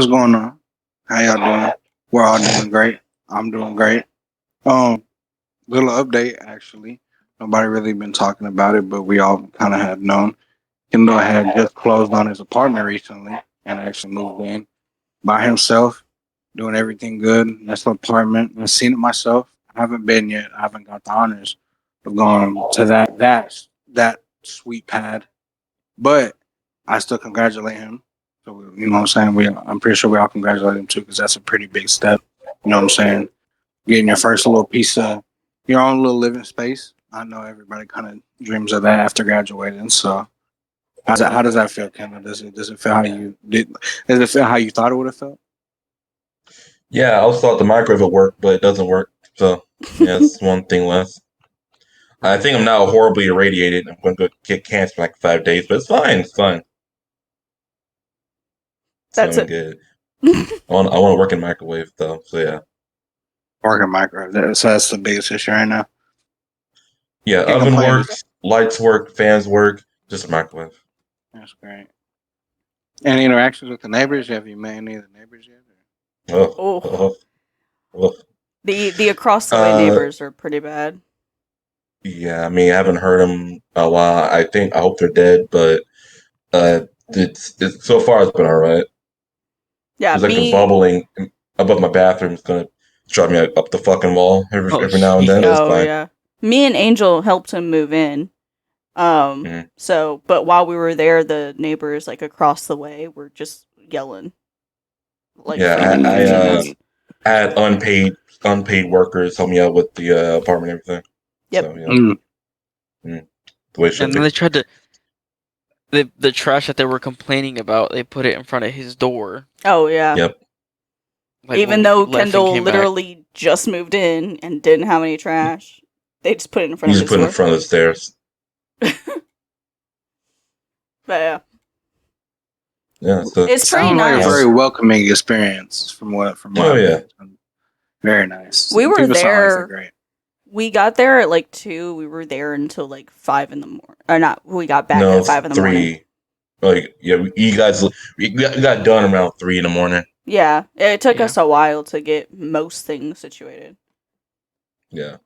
What's going on? How y'all doing? We're all doing great. I'm doing great. Um, Little update actually. Nobody really been talking about it, but we all kind of had known. Kendall had just closed on his apartment recently and actually moved in by himself, doing everything good. That's the apartment. I've seen it myself. I haven't been yet. I haven't got the honors of going to that sweet pad, but I still congratulate him. So you know what I'm saying. I'm pretty sure we all congratulate him too because that's a pretty big step. You know what I'm saying. Getting your first little piece of your own little living space. I know everybody kind of dreams of that after graduating. So how does that feel, Kendall? Does it feel how you did? Does it feel how you thought it would have felt? Yeah, I also thought the microwave would work, but it doesn't work. So, yeah, it's one thing less. I think I'm now horribly irradiated. I'm going to go get cancer for like 5 days, but it's fine. It's fine. It's That's going it. good. I want to work in microwave though. So yeah, Working microwave. So that's the biggest issue right now. yeah. Can't Oven complain. works, lights work, fans work. Just a microwave. That's great. Any interactions with the neighbors? Have you met any of the neighbors yet? Oh, Oh, oh, oh. the across the way Uh, neighbors are pretty bad. yeah. I mean, I haven't heard them in a while. I hope they're dead, but it's so far it's been all right. Yeah, There's like a me. bubbling above my bathroom. It's gonna drive me up the fucking wall Oh, every now and then. But it's Oh fine. yeah, me and Angel helped him move in. Mhm. So, but while we were there, the neighbors like across the way were just yelling, like for Yeah, like I 15 minutes. I had unpaid workers help me out with the apartment and everything. Yep. So yeah, Mm. the way it should and then be. they tried to the trash that they were complaining about. They put it in front of his door. Oh yeah. Yep. Like Even when we though left and Kendall came back. literally just moved in and didn't have any trash, they just put it in front You of just his put it in door. front of the stairs. But yeah, Yeah. So it's pretty Sounds like a nice. very welcoming experience from what Oh, I've yeah. been. Very nice. We were People sound like there- they're great. We got there at like 2. We were there until like 5 in the morning. Or not. We got back no, at it's 5 in the morning. 3. Like yeah, you guys we got done around 3 in the morning. Yeah, it took Yeah. us a while to get most things situated. Yeah.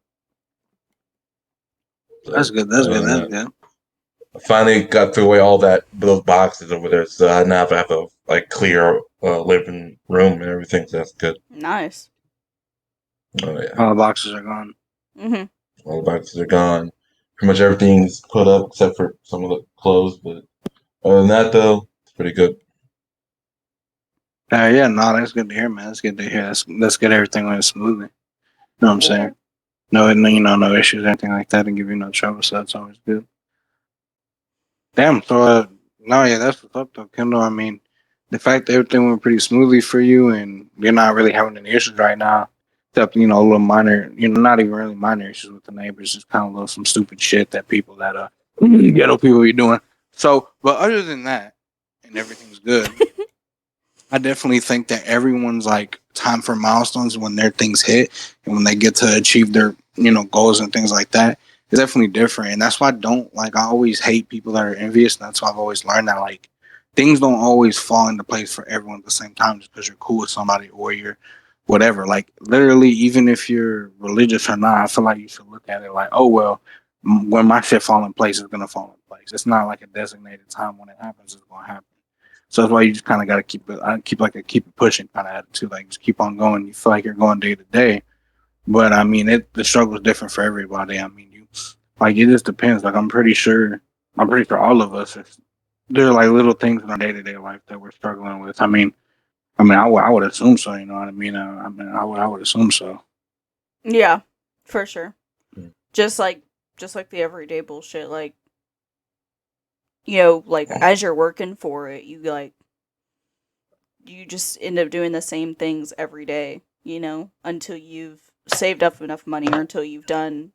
So, That's good. That's other good. than That's that, good. I finally got through away all those boxes over there, so I now have a like clear living room and everything. So that's good. Nice. Oh yeah, All the boxes are gone. Mhm. all the boxes are gone. Pretty much everything's put up except for some of the clothes. But other than that, though, it's pretty good. Yeah, no, that's good to hear, man. That's good to hear. Let's get everything went smoothly. Know what I'm saying? No, no issues, anything like that, and give you no trouble. So that's always good. Damn. So, no, yeah, that's what's up, though, Kendall. I mean, the fact that everything went pretty smoothly for you, and you're not really having any issues right now, except a little minor, not even really minor issues with the neighbors, just kind of little some stupid shit that people that ghetto people be doing. So, but other than that, and everything's good. I definitely think that everyone's like time for milestones when their things hit and when they get to achieve their goals and things like that. It's definitely different, and that's why I don't like. I always hate people that are envious. And that's why I've always learned that like things don't always fall into place for everyone at the same time just because you're cool with somebody or you're whatever. Like literally, even if you're religious or not, I feel like you should look at it like, oh well, when my shit fall in place, it's gonna fall in place. It's not like a designated time when it happens. It's gonna happen. So that's why you just kind of got to keep it. I keep it pushing kind of attitude. Like just keep on going. You feel like you're going day to day, but I mean, the struggle is different for everybody. I mean, it just depends. Like I'm pretty sure all of us, there are like little things in our day to day life that we're struggling with. I would assume so. You know what I mean? I would assume so. Yeah, for sure. Mm. Just like the everyday bullshit. Like like as you're working for it, you just end up doing the same things every day. Until you've saved up enough money or until you've done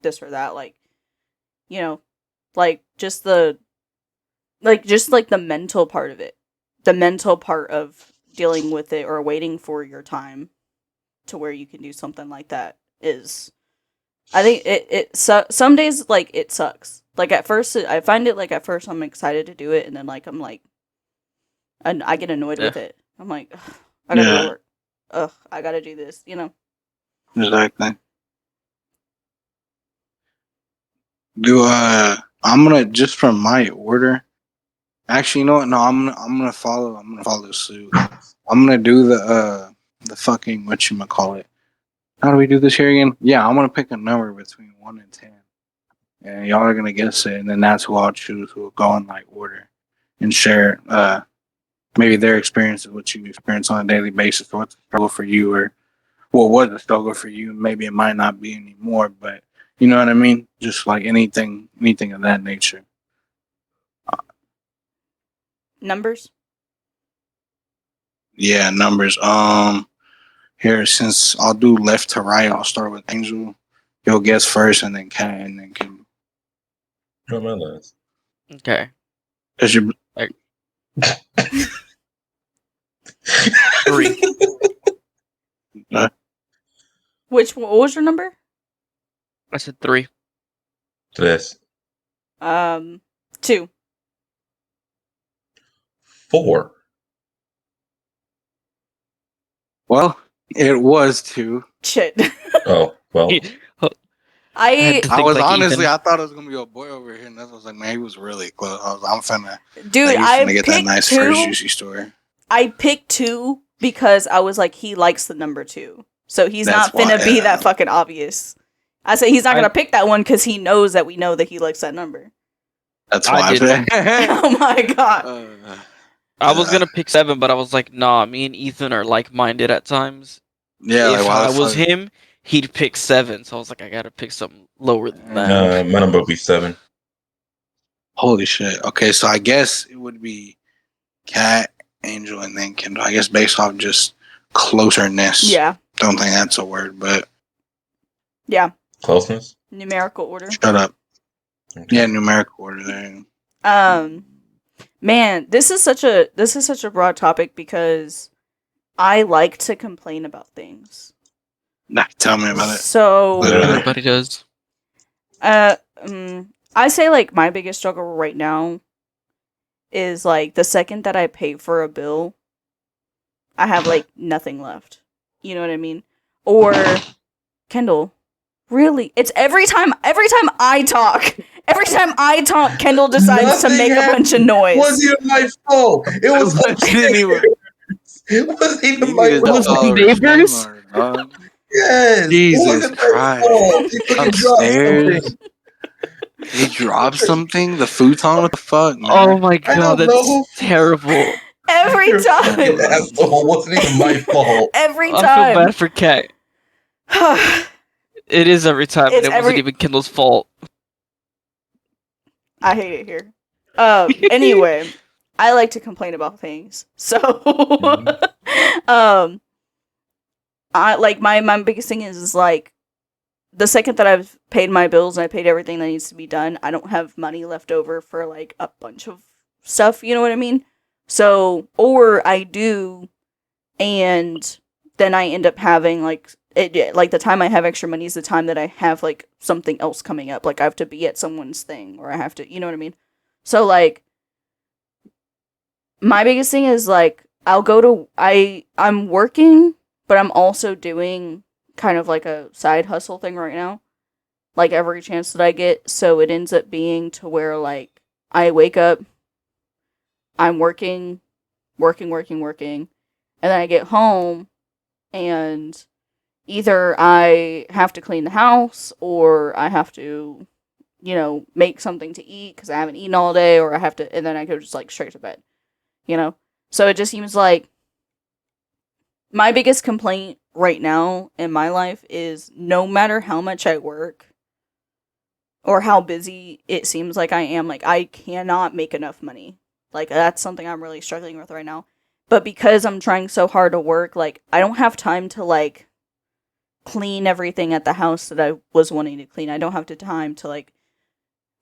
this or that. Like like just the the mental part of it, the mental part of dealing with it or waiting for your time to where you can do something like that is, I think some days like it sucks. Like at first I find it like at first I'm excited to do it and then like I'm like and I get annoyed with it I'm like, ugh, I gotta go Yeah. to work. Ugh, I gotta do this. You know. Exactly. I'm gonna just from my order. Actually, you know what? No, I'm gonna follow suit. I'm gonna do the fucking whatchamacallit. How do we do this here again? Yeah, I'm gonna pick a number between 1 and 10. And y'all are gonna guess it, and then that's who I'll choose who will go in like order and share maybe their experience of what you experience on a daily basis, or what's a struggle for you, or what was a struggle for you. Maybe it might not be anymore, but you know what I mean? Just like anything of that nature. Numbers. Yeah, numbers. Here, since I'll do left to right, I'll start with Angel. He'll guess first, and then Kat, and then Kim. Not my last. Okay. Is your 3. What was your number? I said 3. Tres. 2. 4. well? It was 2. Shit. Oh, well. I had I to I think was like honestly, Ethan. I thought it was gonna be a boy over here, and that's what I was like, man, he was really close. I'm finna, dude, like, he's I finna get that picked nice 2. first juicy story. I picked 2 because I was like, he likes the number 2, so he's That's not finna why, be yeah. that fucking obvious. I said he's not gonna pick that one because he knows that we know that he likes that number. That's I why I did said. Oh my god. I was gonna pick 7, but I was like, nah. Me and Ethan are like-minded at times. Yeah, like If why I the was fuck? him, he'd pick 7. So I was like, I gotta pick something lower than that. My number would be 7. Holy shit. Okay, so I guess it would be Cat, Angel, and then Kendall. I guess based off just closeness. Yeah. Don't think that's a word, but Yeah. Closeness? Numerical order. shut up. Okay. Yeah, numerical order there. Man, this is such a broad topic because I like to complain about things. Nah, tell me about it. So Literally. Everybody does. I say like my biggest struggle right now is like the second that I pay for a bill, I have like nothing left. You know what I mean? Or Kendall, really? It's every time I talk. Every time I talk, Kendall decides to Nothing make a bunch of noise. It wasn't even my fault. It was Didn't even. It wasn't even You my needed to fault. call her neighbors? slimmer, dog. Yes. Jesus it wasn't my Christ. fault. They fucking dropped Upstairs. something. They dropped something? The futon? What the fuck, man? Oh my I god, don't that's know. terrible. Every You're a fucking time. asshole. It wasn't even my fault. Every I feel time. bad for Kat. It is every time, It's and it wasn't even Kendall's fault. I hate it here. Anyway, I like to complain about things. So, I like my biggest thing is like the second that I've paid my bills and I paid everything that needs to be done, I don't have money left over for like a bunch of stuff. You know what I mean? So, or I do, and then I end up having like like the time I have extra money is the time that I have like something else coming up. Like I have to be at someone's thing, or I have to, you know what I mean? So like, my biggest thing is like I'm working, but I'm also doing kind of like a side hustle thing right now, like every chance that I get. So it ends up being to where like I wake up, I'm working, and then I get home and either I have to clean the house or I have to, you know, make something to eat because I haven't eaten all day, or I have to, and then I go just like straight to bed, you know? So it just seems like my biggest complaint right now in my life is no matter how much I work or how busy it seems like I am, like I cannot make enough money. Like that's something I'm really struggling with right now. But because I'm trying so hard to work, like I don't have time to like clean everything at the house that I was wanting to clean. I don't have the time to like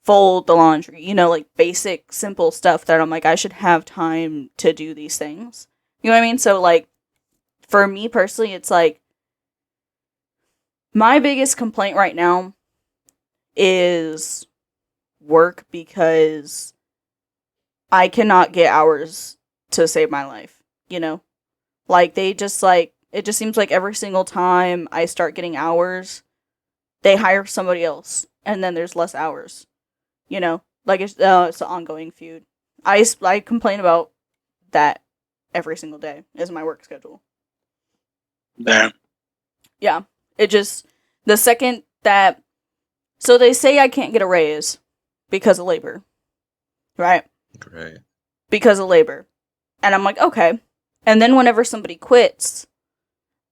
fold the laundry, you know, like basic simple stuff that I'm like I should have time to do these things. You know what I mean? So like for me personally, it's like my biggest complaint right now is work because I cannot get hours to save my life, you know? Like, they just, like, it just seems like every single time I start getting hours, they hire somebody else, and then there's less hours. You know? Like, it's an ongoing feud. I complain about that every single day, is my work schedule. Damn. Yeah. It just, the second that, so they say I can't get a raise because of labor. Right? Great. Because of labor. And I'm like, okay. And then whenever somebody quits,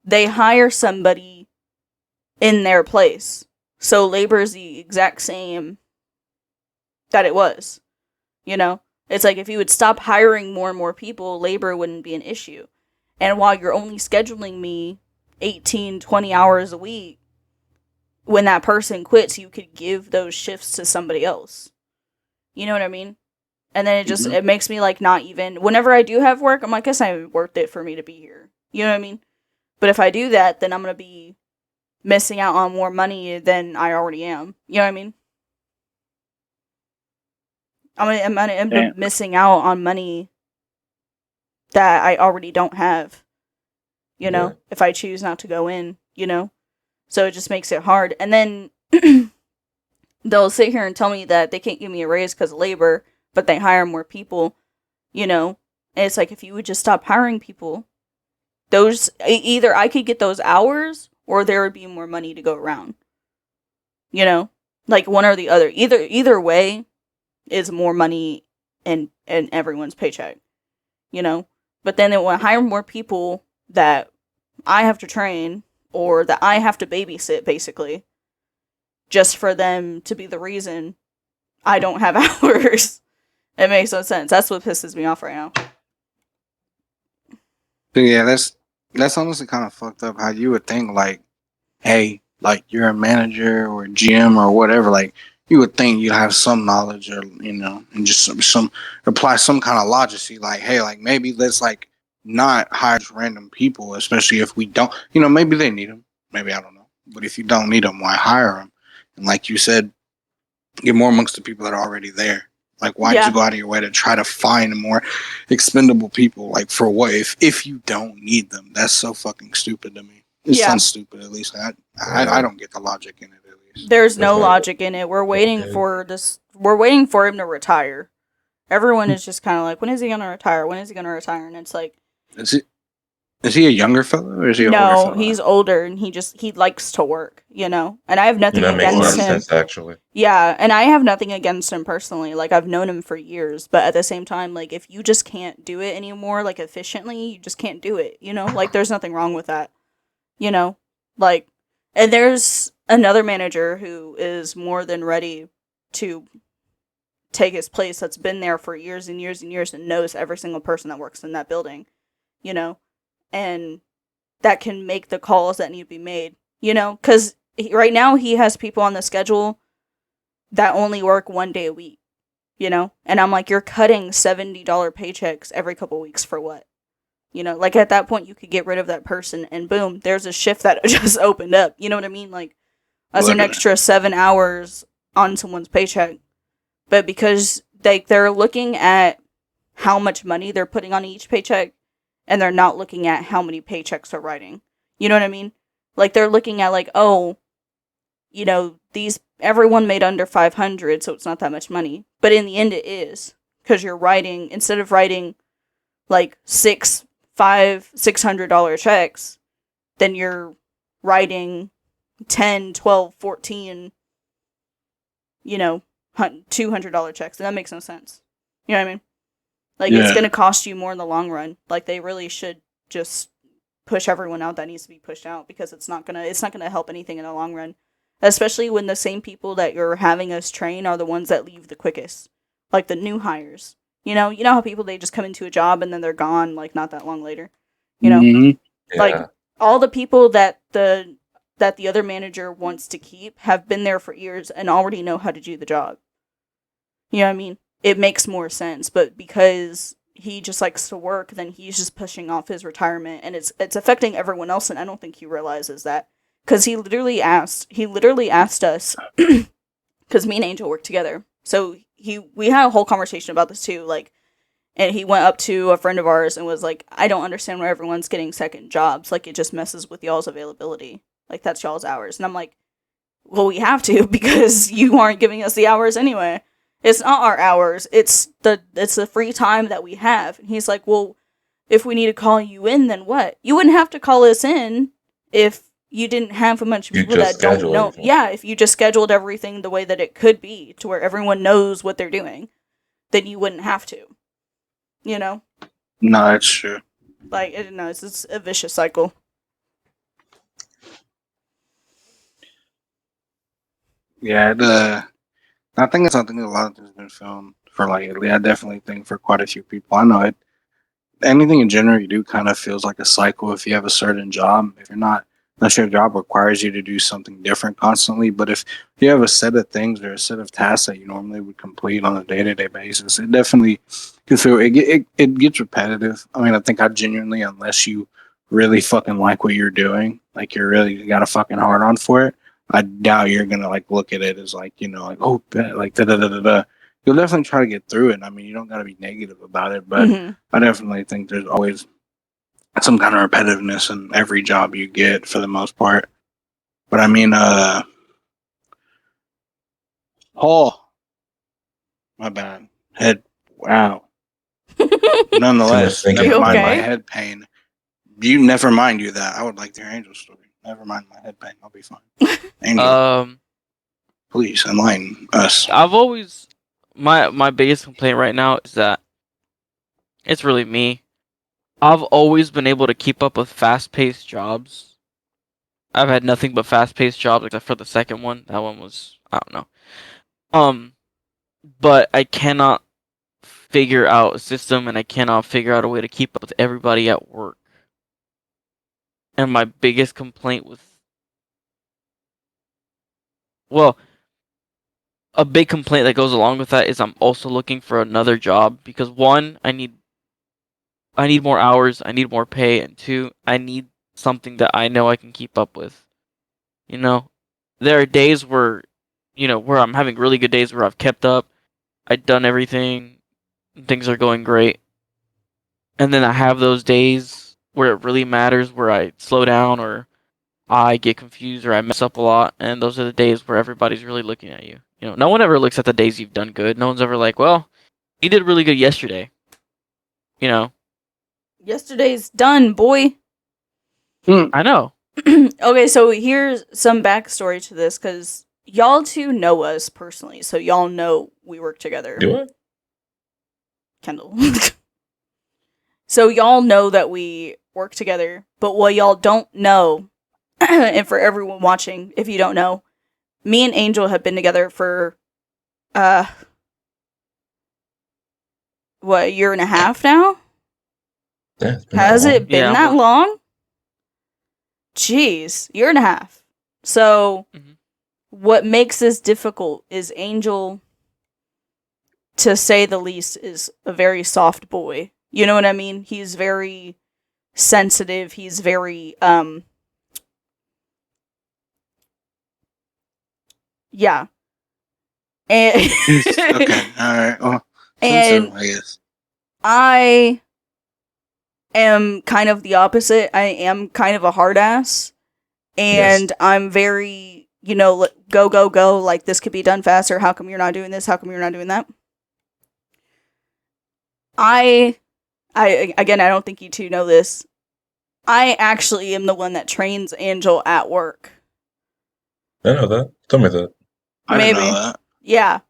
they hire somebody in their place. So labor is the exact same that it was. You know? It's like if you would stop hiring more and more people, labor wouldn't be an issue. And while you're only scheduling me 18, 20 hours a week, when that person quits, you could give those shifts to somebody else. You know what I mean? And then it just, it makes me, like, not even, whenever I do have work, I'm like, it's not even worth it for me to be here. You know what I mean? But if I do that, then I'm going to be missing out on more money than I already am. You know what I mean? I'm gonna end up missing out on money that I already don't have. You know? If I choose not to go in, you know? So it just makes it hard. And then they'll sit here and tell me that they can't give me a raise because of labor, but they hire more people, you know? And it's like, if you would just stop hiring people, those, either I could get those hours or there would be more money to go around. You know? Like, one or the other. Either way is more money in everyone's paycheck. You know? But then they want to hire more people that I have to train or that I have to babysit, basically, just for them to be the reason I don't have hours. It makes no sense. That's what pisses me off right now. But yeah, that's honestly kind of fucked up. How you would think, like, hey, like, you're a manager or a GM or whatever, like, you would think you'd have some knowledge, or, you know, and just some apply some kind of logic. Like, hey, like, maybe let's, like, not hire just random people, especially if we don't, you know, maybe they need them, maybe, I don't know, but if you don't need them, why hire them? And like you said, get more amongst the people that are already there. Like, why'd you go out of your way to try to find more expendable people? Like, for what? If you don't need them, that's so fucking stupid to me. It sounds stupid, at least. I don't get the logic in it, at least. There's no logic in it. We're waiting for this. We're waiting for him to retire. Everyone is just kind of like, when is he gonna retire? When is he gonna retire? And it's like, is he a younger fellow or is he an older fellow? No, he's older and he likes to work, you know? And I have nothing against him. Sense, actually. Yeah, and I have nothing against him personally. Like, I've known him for years, but at the same time, like, if you just can't do it anymore, like, efficiently, you just can't do it, you know? Like, there's nothing wrong with that, you know? Like, and there's another manager who is more than ready to take his place that's been there for years and years and years and knows every single person that works in that building, you know? And that can make the calls that need to be made, you know? Because right now he has people on the schedule that only work 1 day a week, you know? And I'm like, you're cutting $70 paychecks every couple weeks for what? You know, like, at that point you could get rid of that person and boom, there's a shift that just opened up. You know what I mean? Like, that's an extra 7 hours on someone's paycheck. But because they're looking at how much money they're putting on each paycheck, and they're not looking at how many paychecks they're writing. You know what I mean? Like, they're looking at, like, oh, you know, everyone made under 500, so it's not that much money. But in the end, it is. Because you're writing, instead of writing, like, $600 checks, then you're writing 10, 12, 14, you know, $200 checks. And that makes no sense. You know what I mean? Like, it's going to cost you more in the long run. Like, they really should just push everyone out that needs to be pushed out, because it's not going to help anything in the long run. Especially when the same people that you're having us train are the ones that leave the quickest. Like, the new hires. You know how people, they just come into a job and then they're gone, like, not that long later. You know? Mm-hmm. Like, all the people that the other manager wants to keep have been there for years and already know how to do the job. You know what I mean? It makes more sense, but because he just likes to work, then he's just pushing off his retirement, and it's affecting everyone else, and I don't think he realizes that. Because he literally asked us, because me and Angel work together, so we had a whole conversation about this too, like, And he went up to a friend of ours and was like, I don't understand why everyone's getting second jobs. Like, it just messes with y'all's availability. Like, that's y'all's hours. And I'm like, well, we have to because you aren't giving us the hours anyway. It's not our hours. It's the free time that we have. And he's like, well, if we need to call you in, then what? You wouldn't have to call us in if you didn't have a bunch of people that don't know. Everything. Yeah, if you just scheduled everything the way that it could be to where everyone knows what they're doing, then you wouldn't have to. You know? No, that's true. Like, I don't know, it's a vicious cycle. Yeah, I think it's something that a lot of things have been filmed for lately. I definitely think for quite a few people. I know it. Anything in general you do kind of feels like a cycle if you have a certain job. If you're not, unless your job requires you to do something different constantly. But if you have a set of things or a set of tasks that you normally would complete on a day-to-day basis, it definitely can feel it gets repetitive. I mean, I think I genuinely, unless you really fucking like what you're doing, like you're really got a fucking hard on for it, I doubt you're gonna like look at it as like, you know, like, oh, like da da da da da. You'll definitely try to get through it. I mean, you don't got to be negative about it, but I definitely think there's always some kind of repetitiveness in every job you get for the most part. But I mean, Paul, my bad. Head, wow. Nonetheless, Too much thinking. never mind my Okay? head pain. You never mind you that. I would like to hear Angel's story. Never mind my head pain. I'll be fine. Angel, please enlighten us. I've always my biggest complaint right now is that it's really me. I've always been able to keep up with fast-paced jobs. I've had nothing but fast-paced jobs except for the second one. That one was, I don't know. But I cannot figure out a system and I cannot figure out a way to keep up with everybody at work. And my biggest complaint with, well, a big complaint that goes along with that is I'm also looking for another job because one, I need more hours, I need more pay, and two, I need something that I know I can keep up with. You know, there are days where, where I'm having really good days where I've kept up, I've done everything, things are going great. And then I have those days where it really matters, where I slow down or I get confused or I mess up a lot, and those are the days where everybody's really looking at you. You know, no one ever looks at the days you've done good. No one's ever like, well, you did really good yesterday. You know? Yesterday's done, boy. I know. Okay, so here's some backstory to this, because y'all two know us personally, so y'all know we work together. Do it? Kendall. So y'all know that we work together, but what y'all don't know, and for everyone watching, if you don't know, me and Angel have been together for, what, a year and a half now? Yeah, Has it been Yeah, that long? Jeez, year and a half. So, what makes this difficult is Angel, to say the least, is a very soft boy. You know what I mean? He's very sensitive. He's very, yeah. And Okay, all right. Well, and I guess. I am kind of the opposite. I am kind of a hard ass. And I'm very, go, go, go. Like, this could be done faster. How come you're not doing this? How come you're not doing that? I again, I don't think you two know this. I actually am the one that trains Angel at work. I know that. Tell me that. I didn't Maybe. know that. Yeah.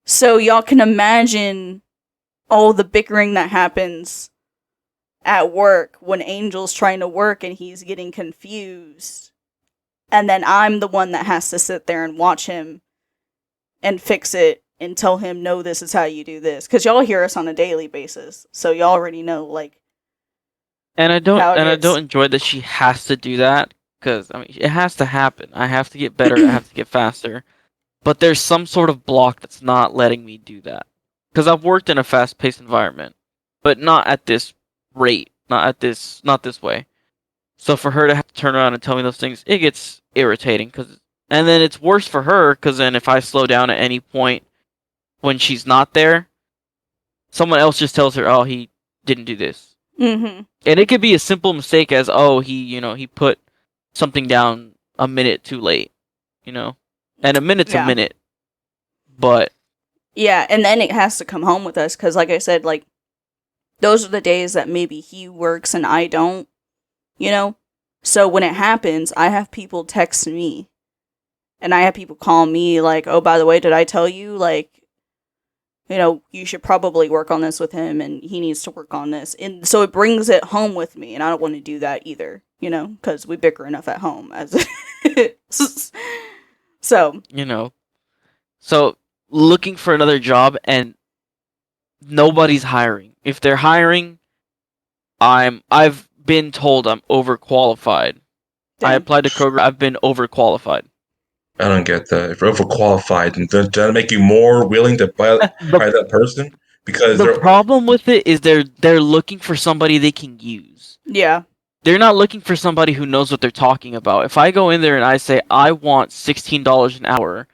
So y'all can imagine all the bickering that happens at work when Angel's trying to work and he's getting confused. And then I'm the one that has to sit there and watch him and fix it and tell him, no, this is how you do this. Because y'all hear us on a daily basis. So y'all already know, like, And I don't how it and I is. don't enjoy that she has to do that because I mean it has to happen. I have to get better. I have to get faster. But there's some sort of block that's not letting me do that. Because I've worked in a fast-paced environment, but not at this rate, not this way. So for her to have to turn around and tell me those things, it gets irritating. And then it's worse for her because then if I slow down at any point when she's not there, someone else just tells her, "Oh, he didn't do this," Mm-hmm. and it could be a simple mistake as, "Oh, he put something down a minute too late," and a minute's a minute, but yeah, and then it has to come home with us because, like I said, like those are the days that maybe he works and I don't, So when it happens, I have people text me, and I have people call me like, "Oh, by the way, did I tell you like?" You should probably work on this with him and he needs to work on this. And so it brings it home with me, and I don't want to do that either, because we bicker enough at home as so, so looking for another job and nobody's hiring. If they're hiring, I've been told I'm overqualified. I damn. applied to Kroger, I've been overqualified. I don't get that. If you're overqualified, then does that make you more willing to hire that person? Because The problem with it is they're looking for somebody they can use. Yeah. They're not looking for somebody who knows what they're talking about. If I go in there and I say I want $16 an hour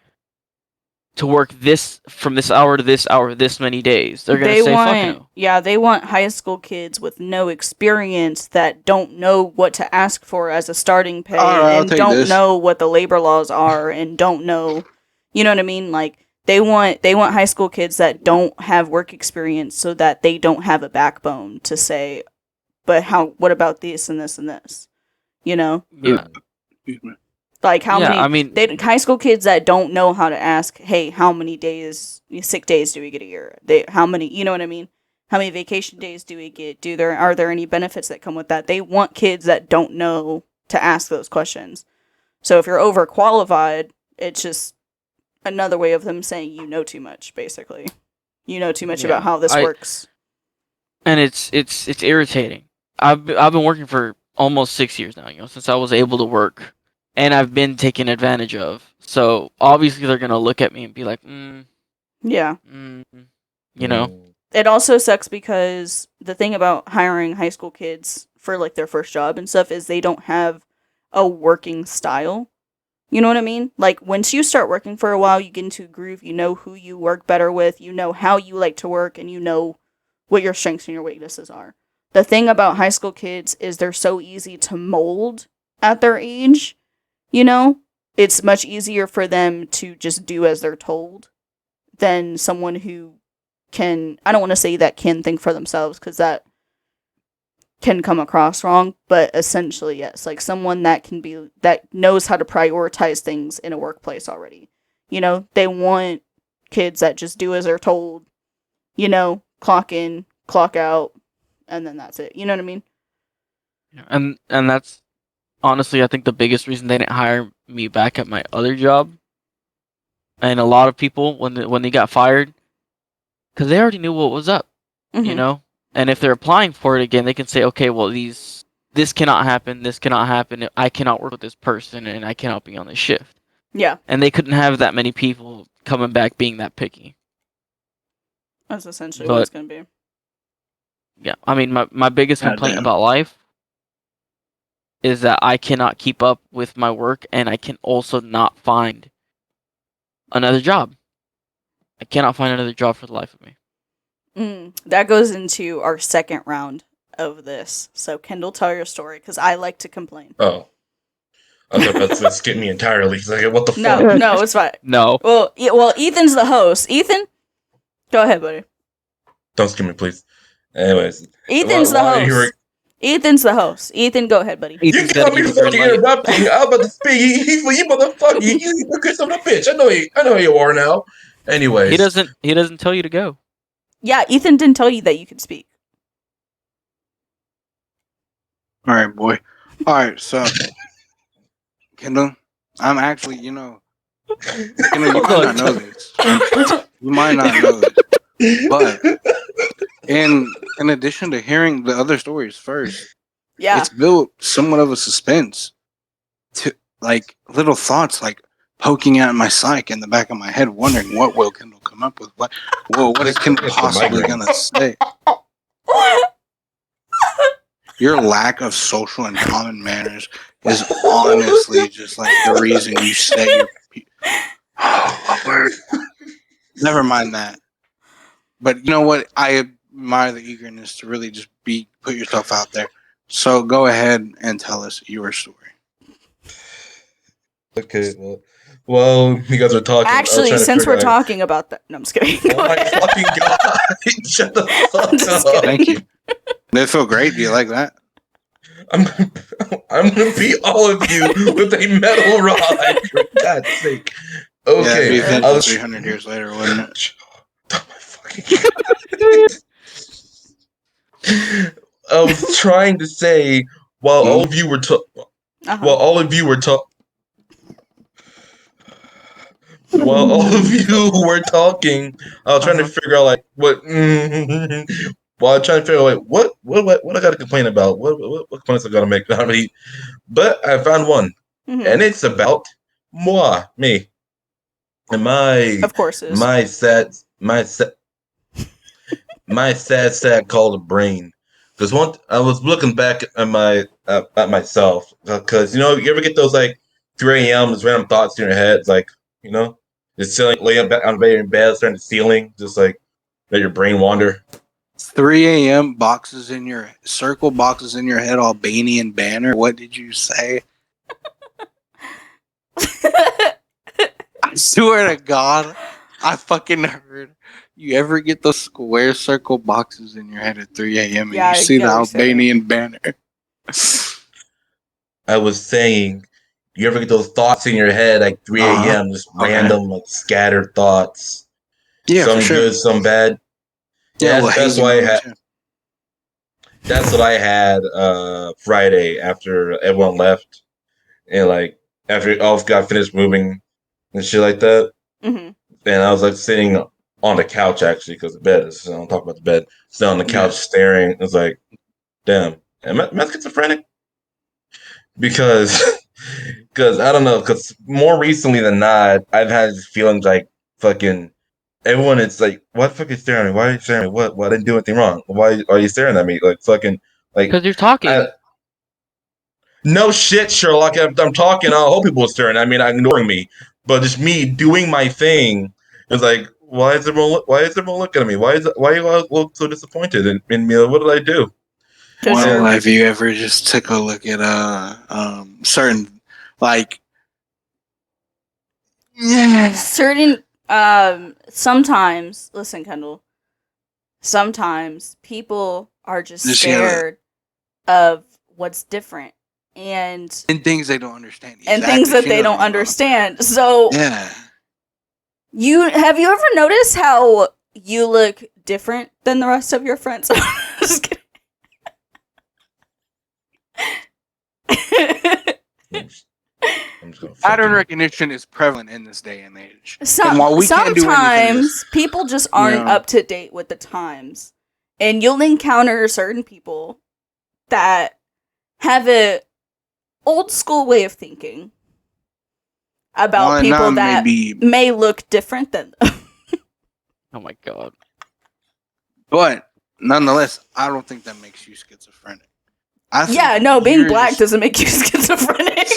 to work this from this hour to this hour this many days, they're gonna say fuck no. Yeah, they want high school kids with no experience that don't know what to ask for as a starting pay and don't know what the labor laws are and don't know, you know what I mean? Like they want high school kids that don't have work experience so that they don't have a backbone to say, but what about this and this and this? Yeah. Like how many? I mean, high school kids that don't know how to ask, hey, how many sick days do we get a year? How many? You know what I mean? How many vacation days do we get? Are there any benefits that come with that? They want kids that don't know to ask those questions. So if you're overqualified, it's just another way of them saying you know too much. Basically, you know too much about how this works. And it's irritating. I've been working for almost 6 years now. Since I was able to work. And I've been taken advantage of. So, obviously, they're going to look at me and be like, Yeah. You It also sucks because the thing about hiring high school kids for, like, their first job and stuff is they don't have a working style. You know what I mean? Like, once you start working for a while, you get into a groove, you know who you work better with, you know how you like to work, and you know what your strengths and your weaknesses are. The thing about high school kids is they're so easy to mold at their age. It's much easier for them to just do as they're told than someone who can, I don't want to say that can think for themselves because can come across wrong, but essentially yes, like someone that knows how to prioritize things in a workplace already. They want kids that just do as they're told, clock in, clock out, and then that's it. You know what I mean? And that's honestly, I think the biggest reason they didn't hire me back at my other job, and a lot of people when they got fired, because they already knew what was up, Mm-hmm. And if they're applying for it again, they can say, okay, well, this cannot happen, this cannot happen. I cannot work with this person, and I cannot be on this shift. Yeah, and they couldn't have that many people coming back being that picky. that's essentially what it's gonna be. Yeah, I mean, my biggest complaint about life is that I cannot keep up with my work, and I can also not find another job. I cannot find another job for the life of me. That goes into our second round of this. So, Kendall, tell your story, because I like to complain. Oh. I thought that's going to skip me entirely. It's like, what the fuck? No, it's fine. No. Well, Ethan's the host. Ethan, go ahead, buddy. Don't skip me, please. Anyways. Ethan's the host. Ethan's the host. Ethan, go ahead, buddy. You got me fucking interrupting. I'm about to speak. You motherfucker. You son of a bitch. I know who you are now. Anyways. He doesn't tell you to go. Yeah, Ethan didn't tell you that you could speak. All right, boy. All right, so Kendall, I'm actually, Kendall, you might not know this. You might not know this, but in addition to hearing the other stories first, it's built somewhat of a suspense to like little thoughts like poking at my psyche in the back of my head, wondering what will Kendall come up with. What is Kendall possibly gonna say? Your lack of social and common manners is honestly just like the reason you say your. Oh, what word? Never mind that. But you know what? I admire the eagerness to really just put yourself out there. So go ahead and tell us your story. Okay, well, you guys are talking. I was Actually, trying to since figure we're out. talking about that, no, I'm just kidding. Oh Go my ahead. fucking god! Shut the fuck I'm just up. kidding. Thank you. They feel great. Do you like that? I'm gonna beat all of you with a metal rod. For God's sake. Yeah, Okay, it'd be I vintage was 300 years later, wouldn't it? Oh my fucking god. I was trying to say while all of you were while all of you were while all of you were talking, I was trying to figure out like what. While I'm trying to figure out like what I got to complain about, what complaints I got to make. Not really, but I found one, and it's about me, and Of course it is. my sad called brain. Because I was looking back at at myself, because you ever get those like 3 a.m. just random thoughts in your head, it's like just sitting laying back on your bed, staring at the ceiling, just like let your brain wander. 3 a.m. circle boxes in your head, Albanian banner. What did you say? I swear to God, I fucking heard. You ever get those square circle boxes in your head at 3 a.m. and Yeah, you I see get the what you're saying. Albanian banner? I was saying, you ever get those thoughts in your head like 3 a.m. just random like scattered thoughts, Yeah, some for sure. good, some bad. Yeah, Yeah, that's why I had. That's what I had Friday after everyone left, and like after all got finished moving and shit like that. Mm-hmm. And I was like sitting on the couch actually because the bed is. I don't talk about the bed. Sitting on the couch staring. It was like, damn, am I schizophrenic? Because I don't know. Because more recently than not, I've had this feeling like fucking everyone. It's like, what the fuck is staring at me? Why are you staring at me? What? I didn't do anything wrong. Why are you staring at me? Like fucking like. Because you're talking. No shit, Sherlock. I'm talking. I hope people are staring at me, not ignoring me. But just me doing my thing. It's like, why is everyone looking at me? Why do you all look so disappointed in me? What did I do? Well, have you ever just took a look at certain like certain sometimes listen, Kendall. Sometimes people are just scared of what's different and things they don't understand. And things that they don't understand. So yeah. Have you ever noticed how you look different than the rest of your friends? Just kidding. Pattern recognition is prevalent in this day and age. Sometimes people just aren't up to date with the times. And you'll encounter certain people that have a old school way of thinking about people that may look different than them. Oh my god. But nonetheless, I don't think that makes you schizophrenic. Being black doesn't make you schizophrenic.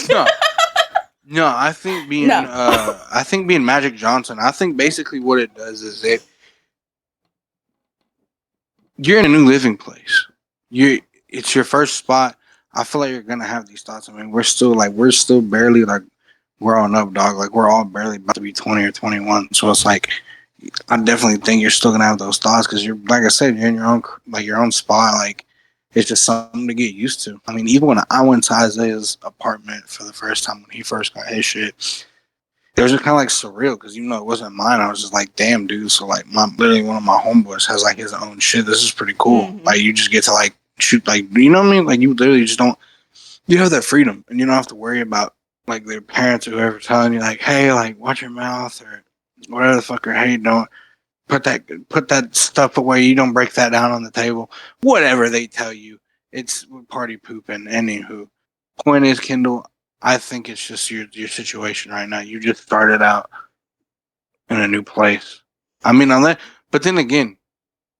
No, I think being Magic Johnson, I think basically what it does is you're in a new living place. It's your first spot. I feel like you're gonna have these thoughts. I mean, we're still barely like growing up, dog. Like we're all barely about to be 20 or 21. So it's like I definitely think you're still gonna have those thoughts because you're, like I said, you're in your own spot. Like it's just something to get used to. I mean, even when I went to Isaiah's apartment for the first time when he first got his shit, it was just kind of like surreal because even though it wasn't mine, I was just like, damn, dude. So like, literally one of my homeboys has like his own shit. This is pretty cool. Mm-hmm. Like you just get to like shoot, like, you know what I mean? Like you literally just don't. You have that freedom, and you don't have to worry about like their parents or whoever telling you like, hey, like watch your mouth or whatever the fuck, or hey, don't put that stuff away. You don't break that down on the table. Whatever they tell you, it's party pooping. Anywho, point is, Kendall, I think it's just your situation right now. You just started out in a new place. I mean, but then again,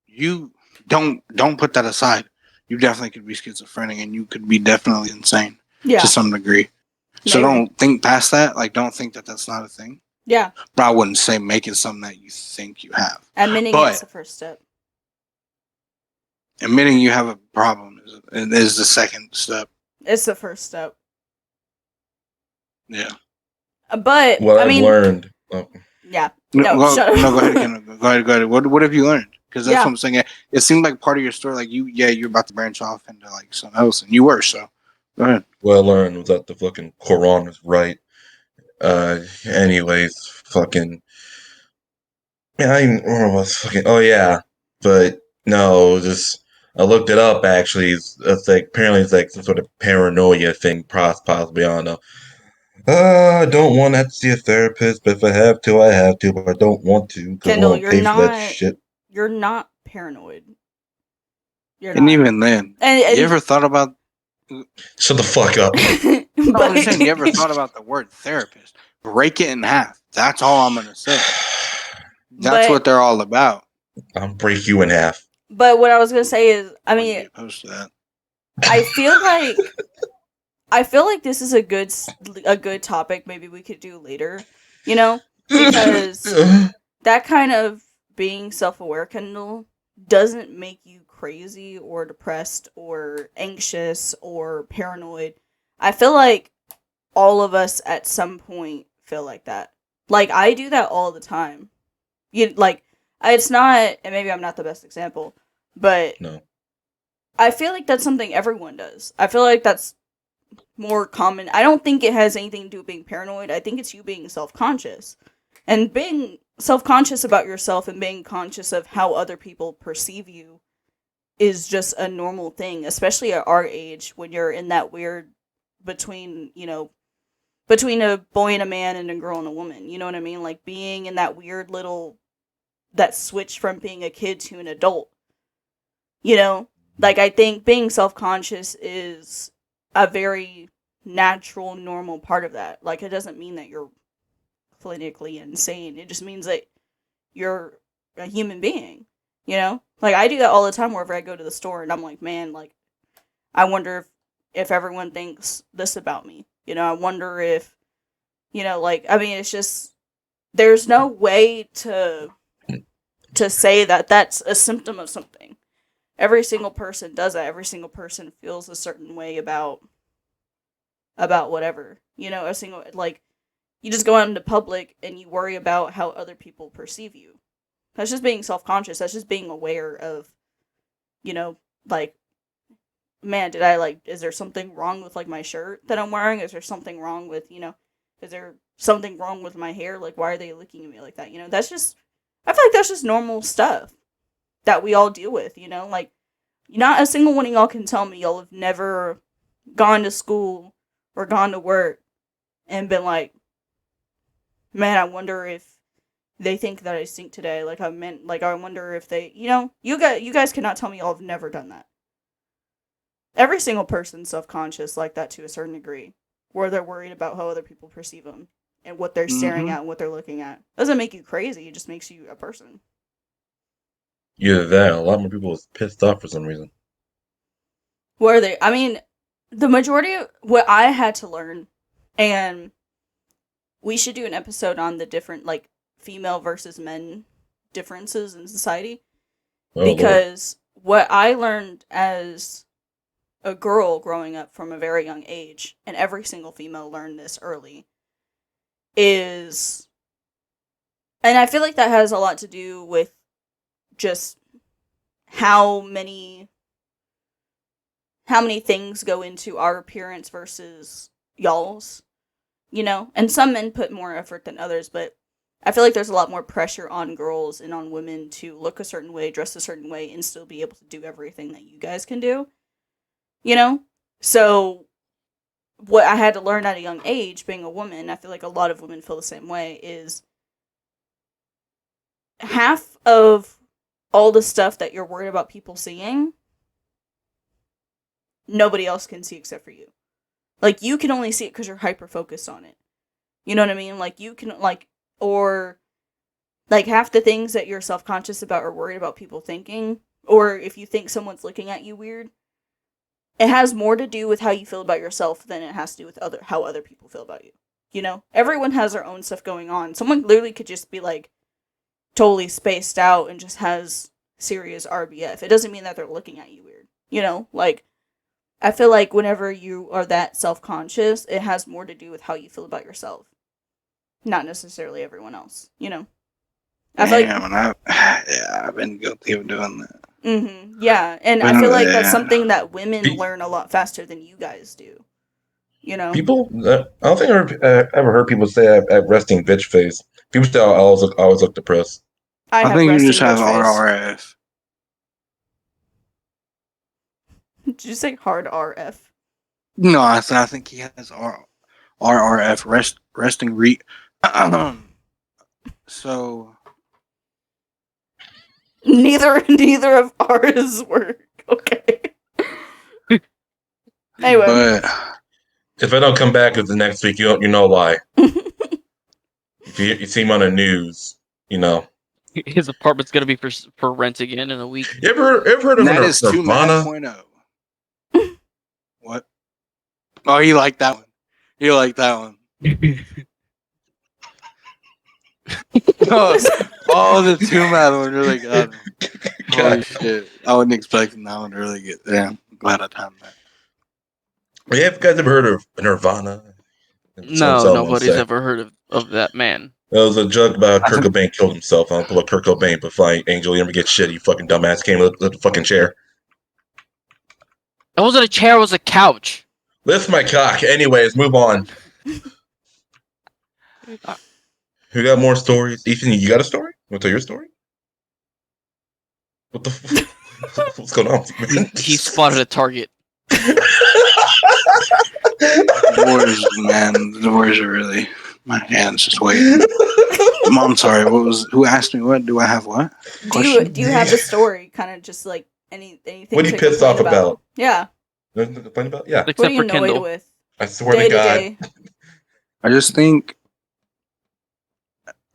you don't put that aside. You definitely could be schizophrenic, and you could be definitely insane to some degree. So don't think past that. Like, don't think that that's not a thing. Yeah. But I wouldn't say make it something that you think you have. Admitting But- it's the first step. Admitting you have a problem is the second step. It's the first step. Yeah. But What I I've mean, learned. yeah. No, shut up. Go ahead, Ken. Go ahead. What have you learned? Because that's Yeah. what I'm saying. It seemed like part of your story, like you're about to branch off into like something else, and you were. So, go ahead. What I learned was that the fucking Quran is right. Anyways, fucking. Yeah, I even where was fucking. Oh yeah, but no, just I looked it up. Actually, it's like apparently it's like some sort of paranoia thing, possibly. I don't know. I don't want to see a therapist, but if I have to, I have to. But I don't want to because I Kendall, won't pay for that shit. You're not paranoid. You're And not. even then, And you ever thought about? Shut the fuck up. No, I'm just saying, you ever thought about the word therapist? Break it in half. That's all I'm gonna say. That's But- what they're all about. I'll break you in half. But what I was gonna say is, I Wouldn't mean, be opposed to that. I feel like this is a good topic. Maybe we could do later. You know, because that kind of being self-aware, Kendall, doesn't make you crazy or depressed or anxious or paranoid. I feel like all of us at some point feel like that. Like I do that all the time. It's not, and maybe I'm not the best example, but No. I feel like that's something everyone does. I feel like that's more common. I don't think it has anything to do with being paranoid. I think it's you being self-conscious. And being self-conscious about yourself and being conscious of how other people perceive you is just a normal thing, especially at our age when you're in that weird between a boy and a man and a girl and a woman. You know what I mean? Like being in that weird that switch from being a kid to an adult. You know? Like I think being self-conscious is a very natural, normal part of that. Like it doesn't mean that you're clinically insane. It just means that you're a human being, you know? Like I do that all the time wherever I go to the store and I'm like, man, like I wonder if everyone thinks this about me. You know, I wonder if like I mean it's just there's no way to say that that's a symptom of something. Every single person does that. Every single person feels a certain way about whatever. You know, you just go out into public and you worry about how other people perceive you. That's just being self-conscious. That's just being aware of, like, man, is there something wrong with, like, my shirt that I'm wearing? Is there something wrong with, is there something wrong with my hair? Like, why are they looking at me like that? That's just, I feel like that's just normal stuff that we all deal with, Like, not a single one of y'all can tell me y'all have never gone to school or gone to work and been like, man, I wonder if they think that I stink today. Like I wonder if they, you guys cannot tell me y'all have never done that. Every single person's self-conscious like that to a certain degree, where they're worried about how other people perceive them and what they're staring at and what they're looking at. Doesn't make you crazy. It just makes you a person. Either that, a lot more people was pissed off for some reason. What are they? I mean, the majority of what I had to learn, and we should do an episode on the different, like, female versus men differences in society. Oh, because what I learned as a girl growing up from a very young age, and every single female learned this early, is, and I feel like that has a lot to do with just how many things go into our appearance versus y'all's, and some men put more effort than others, but I feel like there's a lot more pressure on girls and on women to look a certain way, dress a certain way, and still be able to do everything that you guys can do, So what I had to learn at a young age, being a woman, I feel like a lot of women feel the same way, is half of all the stuff that you're worried about people seeing, nobody else can see except for you. Like, you can only see it because you're hyper-focused on it. You know what I mean? Like, you can, or, half the things that you're self-conscious about or worried about people thinking, or if you think someone's looking at you weird, it has more to do with how you feel about yourself than it has to do with how other people feel about you. You know, everyone has their own stuff going on. Someone literally could just be like totally spaced out and just has serious RBF. It doesn't mean that they're looking at you weird. You know, like I feel like whenever you are that self-conscious, it has more to do with how you feel about yourself, not necessarily everyone else. You know, I feel like I've been guilty of doing that. yeah, and But I feel like that's yeah. something that women Pe- learn a lot faster than you guys do. You know, People, I don't think I've ever heard people say I have resting bitch face. People say I always look depressed. I I have think you resting just have bitch face. RRF. Did you say hard RF? No, I think he has RRF, resting re. So Neither of ours work. Okay. Anyway. but If I don't come back the next week, you know why. If you see him on the news, you know. His apartment's gonna be for rent again in a week. You ever heard of that is too Nirvana? mad. What? Oh, you like that one? You like that one? Oh, the too mad one really got him. Holy shit! I wasn't expecting that one to really get. Damn, glad I timed that. Yeah, have you guys ever heard of Nirvana? No, nobody's ever heard of that man. There was a joke about I Kurt think- Cobain killed himself. I don't know Kurt Cobain, but fine, Angel, you never get shit. You fucking dumbass came with the fucking chair. It wasn't a chair. It was a couch. Lift my cock. Anyways, move on. Who got more stories? Ethan, you got a story? Want to tell your story? What the? What's going on, man? He spotted a target. Doors, man. The doors are really. My hands just waiting. I'm sorry. Who asked me what? Do I have what? Do you have a story? Kind of just like anything. What are you to pissed complain off about? Yeah. Nothing to complain about? Yeah. What are Except you for annoyed Kindle. with? I swear Day to God. day.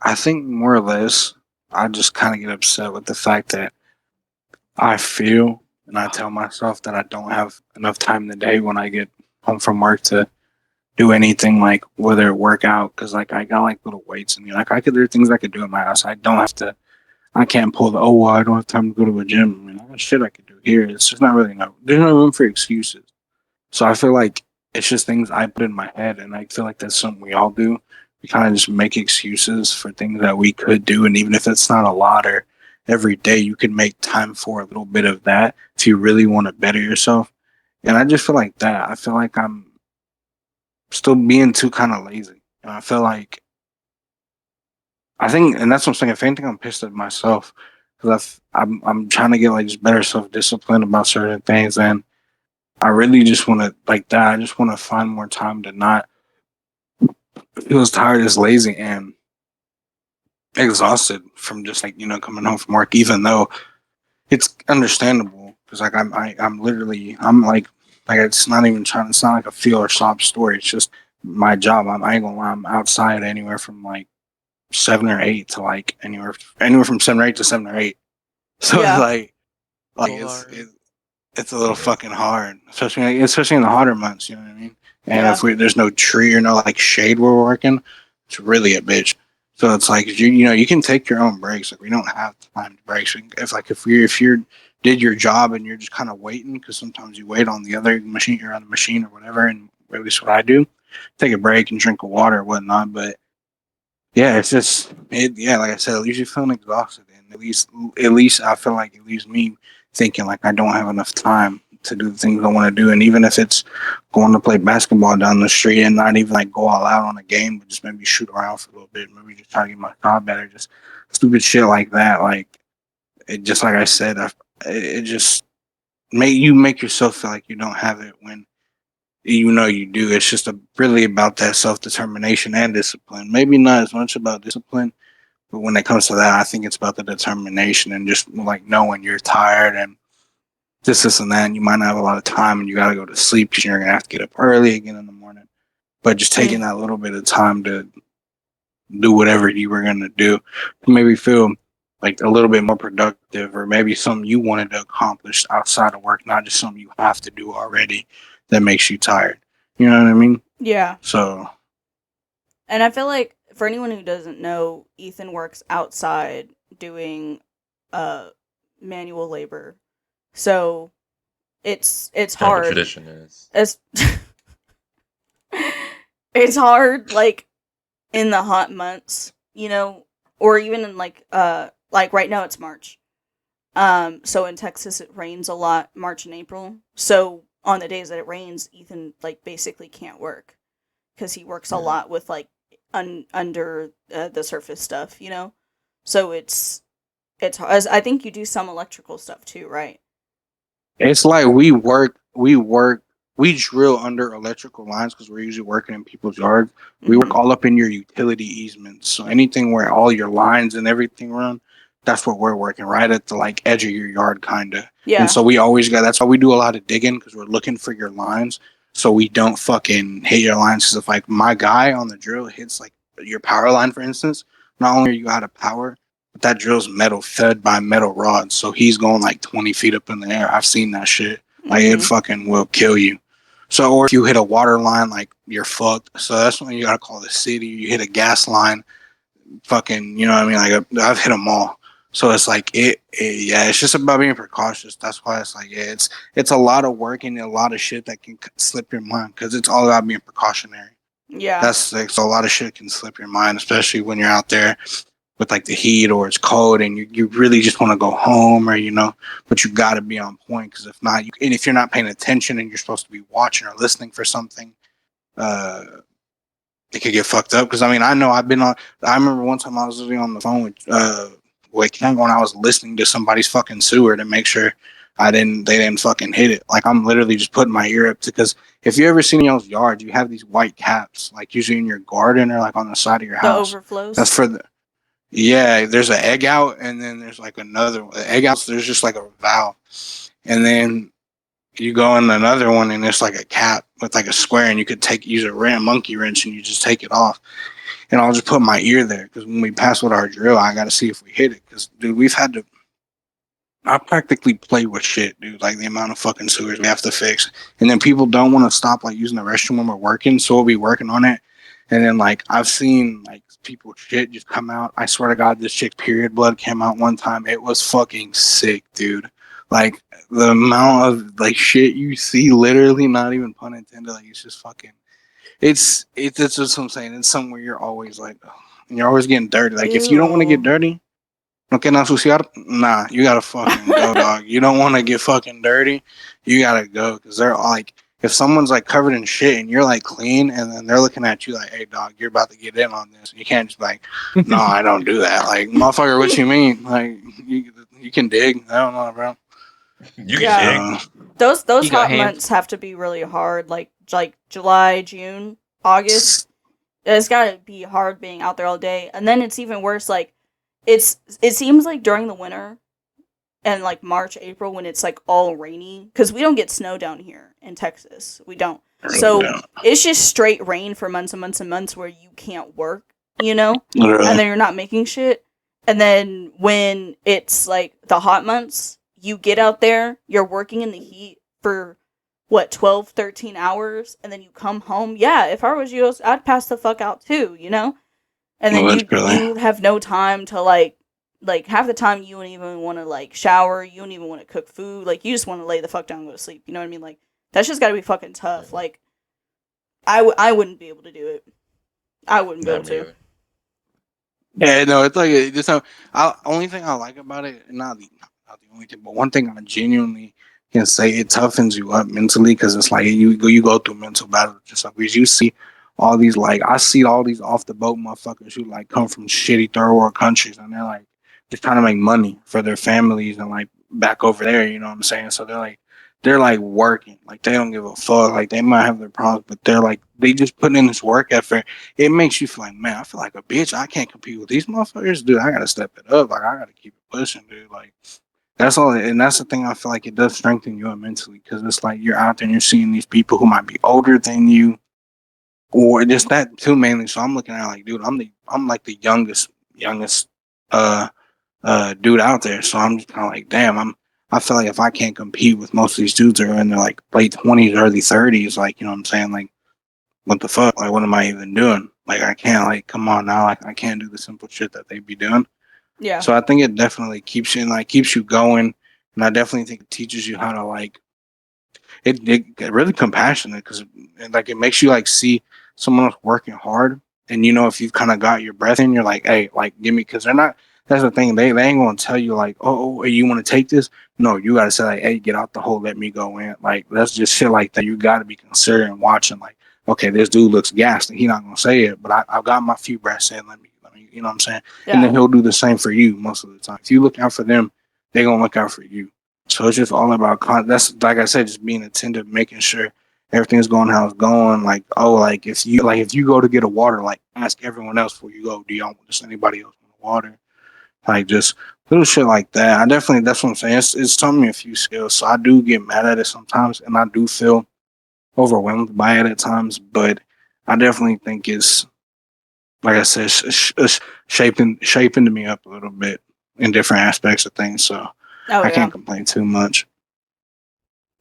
I think more or less, I just kind of get upset with the fact that I feel and I tell myself that I don't have enough time in the day when I get home from work to do anything like whether work out because like I got like little weights and like there are things I could do in my house. I don't have to. I can't pull the I don't have time to go to a gym. I mean, I got shit I could do here. It's just not really there's no room for excuses. So I feel like it's just things I put in my head, and I feel like that's something we all do. We kind of just make excuses for things that we could do, and even if it's not a lot or every day, you can make time for a little bit of that if you really want to better yourself. And I just feel like that. I feel like I'm still being too kind of lazy, and I feel like I think, and that's what I'm saying. If anything, I'm pissed at myself because I'm trying to get like just better self discipline about certain things, and I really just want to like that. I just want to find more time to not feel as tired, as lazy, and exhausted from just like coming home from work. Even though it's understandable because like I'm literally like it's not even trying to sound like a feel or sob story. It's just my job. I ain't gonna lie. I'm outside anywhere from like 7 or 8 to like anywhere from 7 or 8 to 7 or 8. So Yeah. it's like it's a little fucking hard, especially in the hotter months. You know what I mean? And Yeah. if there's no tree or no like shade where we're working, it's really a bitch. So it's like you can take your own breaks. Like we don't have timed breaks. If you did your job and you're just kind of waiting because sometimes you wait on the other machine, you're on the machine or whatever. And at least what I do, take a break and drink a water or whatnot. But yeah, it's just like I said, it leaves you feeling exhausted, and at least I feel like it leaves me thinking like I don't have enough time to do the things I want to do, and even if it's going to play basketball down the street and not even like go all out on a game, but just maybe shoot around for a little bit, maybe just try to get my shot better, just stupid shit like that. Like it just like I said, it just make yourself feel like you don't have it when you do. It's just really about that self-determination and discipline. Maybe not as much about discipline, but when it comes to that, I think it's about the determination and just like knowing you're tired and this and that. And you might not have a lot of time and you got to go to sleep because you're going to have to get up early again in the morning. But just taking that little bit of time to do whatever you were going to do to maybe feel like a little bit more productive, or maybe something you wanted to accomplish outside of work, not just something you have to do already that makes you tired. You know what I mean? Yeah. So And I feel like for anyone who doesn't know, Ethan works outside doing manual labor. So it's Kind of a hard. tradition is. It's it's hard like in the hot months, you know, or even in like right now it's March. So in Texas it rains a lot March and April. So on the days that it rains, Ethan like basically can't work because he works a lot with like under the surface stuff, you know. So it's I think you do some electrical stuff too, right? It's like we drill under electrical lines because we're usually working in people's yards. We work Mhm. all up in your utility easements. So anything where all your lines and everything run, that's what we're working right at the like edge of your yard, kinda. Yeah. And so we always got. That's why we do a lot of digging because we're looking for your lines, so we don't fucking hit your lines. Because if like my guy on the drill hits like your power line, for instance, not only are you out of power, but that drill's metal fed by metal rods, so he's going like 20 feet up in the air. I've seen that shit. Like it Mhm. fucking will kill you. So, or if you hit a water line, like you're fucked. So that's when you gotta call the city. You hit a gas line, fucking, you know what I mean? Like I've hit them all. So it's like yeah. It's just about being precautious. That's why it's like yeah, it's a lot of work and a lot of shit that can slip your mind because it's all about being precautionary. Yeah. That's like so a lot of shit can slip your mind, especially when you're out there with like the heat or it's cold and you really just want to go home or but you got to be on point because if not and if you're not paying attention and you're supposed to be watching or listening for something uh it could get fucked up because I mean I remember one time I was literally on the phone with Ken when I was listening to somebody's fucking sewer to make sure they didn't fucking hit it. Like I'm literally just putting my ear up to because if you ever seen in y'all's yard, you have these white caps, like usually in your garden or like on the side of your The house. overflows. That's for the yeah, there's an egg out, and then there's like another egg out. So there's just like a valve, and then you go in another one, and it's like a cap with like a square, and you could use a monkey wrench, and you just take it off. And I'll just put my ear there because when we pass with our drill, I got to see if we hit it. Because dude, we've had to. I practically play with shit, dude. Like the amount of fucking sewers we have to fix, and then people don't want to stop like using the restroom when we're working, so we'll be working on it. And then like I've seen like people shit just come out. I swear to God, this chick period blood came out one time. It was fucking sick, dude. Like the amount of like shit you see, literally, not even pun intended. Like it's just fucking. It's just what I'm saying. It's somewhere you're always like, ugh, and you're always getting dirty. Like if you don't want to get Ew. dirty, no quieren ensuciar, nah, you gotta fucking go, dog. You don't want to get fucking dirty, you gotta go because they're like, if someone's like covered in shit and you're like clean, and then they're looking at you like, hey, dog, you're about to get in on this. You can't just be like, no, I don't do that. Like, motherfucker, what you mean? Like, you can dig. I don't know, bro. You can Yeah. dig. Those You got hot hands. months have to be really hard. Like July, June, August. It's gotta be hard being out there all day. And then it's even worse. Like it seems like during the winter and like March, April when it's like all rainy because we don't get snow down here in Texas. We don't. So it's just straight rain for months and months and months where you can't work, you know, Literally. and then you're not making shit. And then when it's like the hot months, you get out there, you're working in the heat for what 12, 13 hours and then you come home. Yeah, if I was you, I'd pass the fuck out too, you know? And then you have no time to like half the time you don't even want to like shower, you don't even want to cook food, like you just want to lay the fuck down and go to sleep. You know what I mean? Like that's just got to be fucking tough. Like I wouldn't be able to do it. I wouldn't be able to. Yeah, no, it's like just only thing I like about it, not the only thing, but one thing I genuinely can say, it toughens you up mentally because it's like you go through mental battles just like because you see all these like I see all these off the boat motherfuckers who like come from shitty third world countries and they're like just trying to make money for their families and like back over there, you know what I'm saying? So they're like working, like they don't give a fuck, like they might have their problems, but they're like they just putting in this work effort. It makes you feel like, man, I feel like a bitch. I can't compete with these motherfuckers, dude. I gotta step it up. Like I gotta keep it pushing, dude. Like that's all, and that's the thing. I feel like it does strengthen you up mentally because it's like you're out there and you're seeing these people who might be older than you, or just that too mainly. So I'm looking at it like, dude, I'm like the youngest uh dude out there. So I'm just kind of like, damn, I feel like if I can't compete with most of these dudes that are in their like late 20s, early 30s, like you know what I'm saying, like what the fuck, like what am I even doing? Like I can't like come on now, like I can't do the simple shit that they be doing. Yeah. So I think it definitely keeps you keeps you going, and I definitely think it teaches you how to like it really compassionate because like it makes you like see someone else working hard, and if you've kind of got your breath in, you're like, hey, like give me, because they're not. That's the thing. They ain't gonna tell you like, oh, you want to take this? No, you gotta say like, hey, get out the hole, let me go in. Like that's just shit like that. You gotta be considering watching. Like, okay, this dude looks gassed, and he not gonna say it, but I've got my few breaths in. Let me, you know what I'm saying? Yeah. And then he'll do the same for you most of the time. If you look out for them, they gonna look out for you. So it's just all about that's like I said, just being attentive, making sure everything's going how it's going. Like, oh, like if you go to get a water, like ask everyone else before you go, do y'all want this, anybody else want water? Like just little shit like that. I definitely, that's what I'm saying. It's taught me a few skills. So I do get mad at it sometimes, and I do feel overwhelmed by it at times. But I definitely think it's, like I said, shaping me up a little bit in different aspects of things. So Oh I yeah. can't complain too much.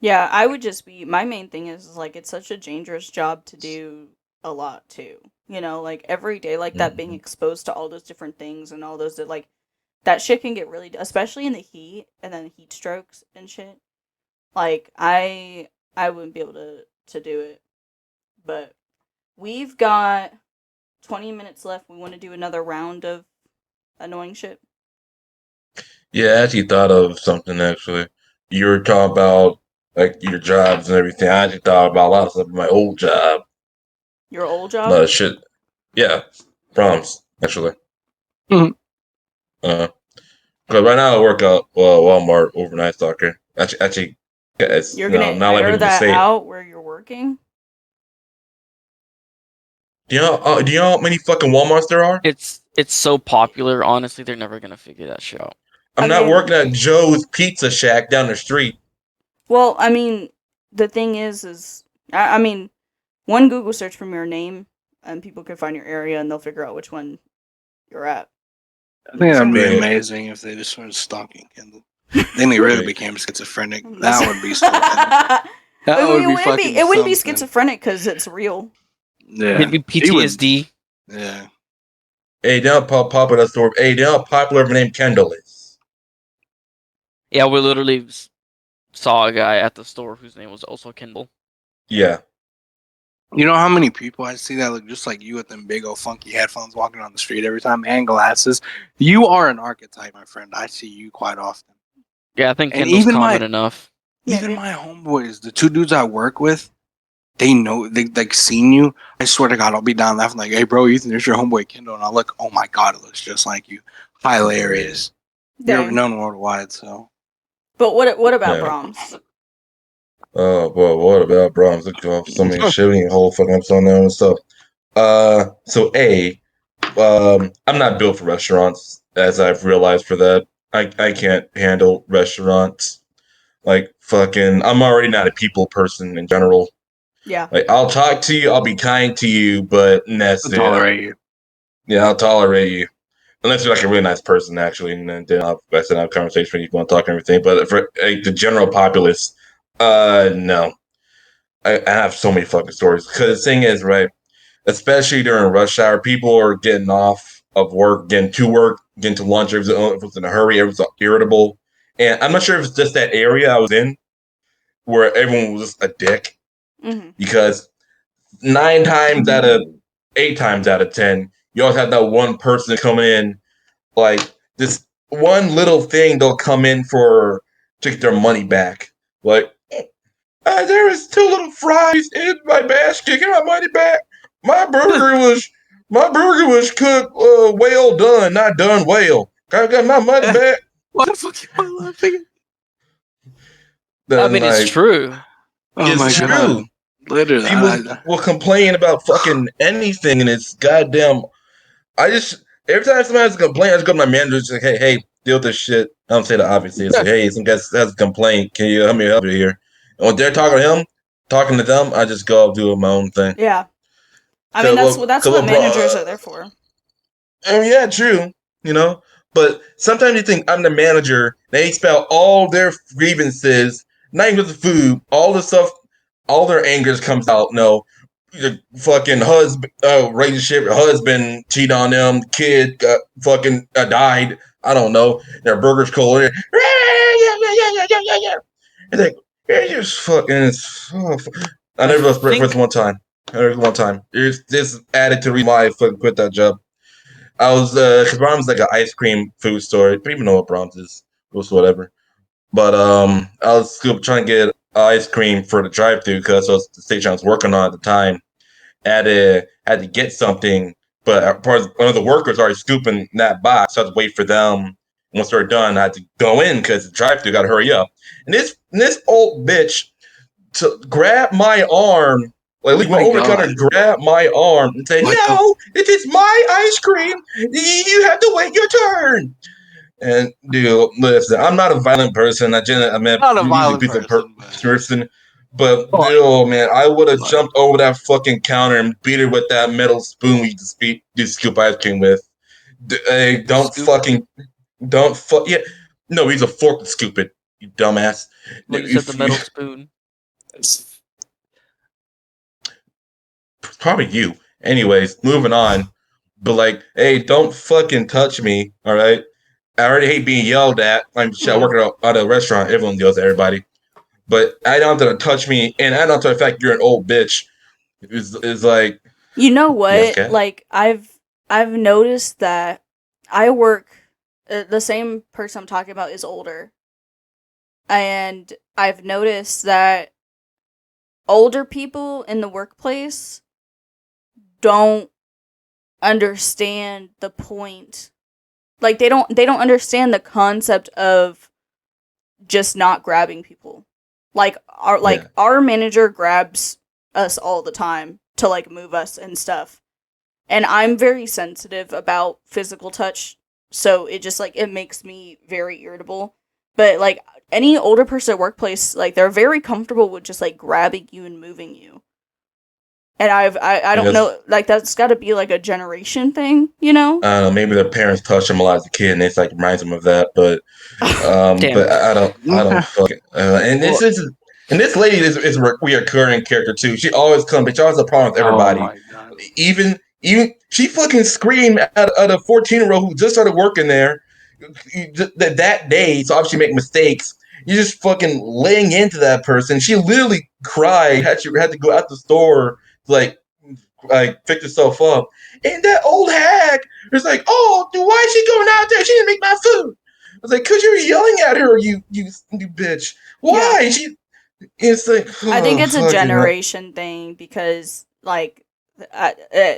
Yeah, I would just be, my main thing is like it's such a dangerous job to do a lot too. Like every day like that, being exposed to all those different things and all those that like that shit can get really, especially in the heat and then heat strokes and shit. Like I wouldn't be able to do it. But we've got 20 minutes left. We want to do another round of annoying shit. Yeah, I actually thought of something actually. You were talking about like your jobs and everything. I actually thought about a lot of stuff in my old job. Your old A job? lot of shit. Yeah, problems actually. Mhm. Because right now I work at Walmart overnight stalker. Actually, it's You're gonna not letting air me to that say it. out where you're working? Do you know how many fucking Walmarts there are? It's so popular. Honestly, they're never gonna figure that shit out. I'm I not mean, working at Joe's Pizza Shack down the street. well, I mean, the thing is I mean, one Google search from your name, and people can find your area, and they'll figure out which one you're at. I think that'd be Great. amazing if they just started stalking Kendall. Then they really Great. became schizophrenic. That would be something. That I mean, would be fucking it wouldn't be something. schizophrenic because it's real. Yeah, Maybe he would. PTSD. Yeah, Hey, do you know how popular store? Hey, do you know how popular of a name Kendall is? Yeah, we literally saw a guy at the store whose name was also Kendall. Yeah. you know how many people I see that look just like you with them big old funky headphones walking on the street every time and glasses. You are an archetype, my friend. I see you quite often. Yeah, I think And Kendall's common enough. even Maybe. my homeboys, the two dudes I work with, they know they like seen you. I swear to God, I'll be down laughing like, "Hey, bro, Ethan, there's your homeboy Kendall," and I look, "Oh my God, it looks just like you." Hilarious. You're Dang. known worldwide, so But what about Yeah. Brahms? Oh, boy, what about Brahms? Look off so many shit. We can whole fucking episode on there and stuff. I'm not built for restaurants, as I've realized for that. I can't handle restaurants. Like, fucking, I'm already not a people person in general. Yeah. Like, I'll talk to you, I'll be kind to you, but that's I'll it. tolerate you. Yeah, I'll tolerate you. Unless you're like a really nice person, actually, and then I'll have a conversation with you, want to talk and everything. But for like, the general populace, no. I have so many fucking stories. Because the thing is, right, especially during rush hour, people are getting off of work, getting to work, getting to lunch. Everyone's in a hurry, everyone's irritable. And I'm not sure if it's just that area I was in where everyone was just a dick. Mm-hmm. Because 8 times out of 10, you always have that one person coming in, like this one little thing they'll come in for to get their money back. Like, there is 2 little fries in my basket. Get my money back. My burger was cooked well done, not done well. Can I get my money back? What the fuck am I laughing? I Then mean, it's true. Oh it's my God! true. Literally, People will complain about fucking anything, and it's goddamn. I just every time somebody has a complaint, I just go to my manager and say, hey, deal with this shit. I don't say that obviously. I say, hey, some guy has a complaint. Can you help me here? And when they're talking to them, I just go do my own thing. Yeah. I mean, that's what bro, managers are there for. yeah, true. You know, but sometimes you think I'm the manager. They expel all their grievances, not even with the food, all the stuff, all their angers comes out. No, your fucking husband, relationship, your husband cheated on them, the kid got fucking died. I don't know. Their burger's cold. Yeah. It's like, it's just fucking. I never lost breakfast one time. This added to the reason why I fucking quit that job. I was, because Brahms is like an ice cream food store. I don't even know what Brahms is. It was whatever. But I was trying to get ice cream for the drive-thru because that was the station I was working on at the time. Had to get something, but one of the workers already scooping that box. So I had to wait for them. Once they're done, I had to go in because the drive-thru got to hurry up. And this old bitch to grab my arm, like leave my over the counter, grab my arm and say, "No, it is my ice cream. You have to wait your turn." And dude, listen, I'm not a violent person. I'm Not a violent person. But dude, man, I would have jumped over that fucking counter and beat her with that metal spoon we just scoop ice cream with. Hey, yeah. No, we use a fork to scoop it, you dumbass. Well, you said the metal spoon. Probably you. Anyways, moving on. But like, hey, don't fucking touch me, all right? I already hate being yelled at. I'm working at a restaurant. Everyone yells at everybody. But I don't have to touch me, and I don't to the fact you're an old bitch. Is like, you know what? Yes, like I've noticed that I work. The same person I'm talking about is older, and I've noticed that older people in the workplace don't understand the point. Like they don't understand the concept of just not grabbing people. Like our manager grabs us all the time to like move us and stuff. And I'm very sensitive about physical touch, so it just like it makes me very irritable. But like any older person at workplace, like they're very comfortable with just like grabbing you and moving you. And I don't know, like that's got to be like a generation thing, you know? I don't know. Maybe their parents touched them a lot as a kid, and it's like reminds them of that. But but I don't fucking. And this lady is a reoccurring character too. She always comes, but she always has a problem with everybody. Oh my God. Even she fucking screamed at a 14-year-old who just started working there that day. So obviously make mistakes. You're just fucking laying into that person. She literally cried. Had to go out the store to like pick herself up. And that old hag was like, "Oh, why is she going out there? She didn't make my food." I was like, "Cause you're yelling at her, you bitch. Why?" Yeah. It's like, I think it's a generation thing because like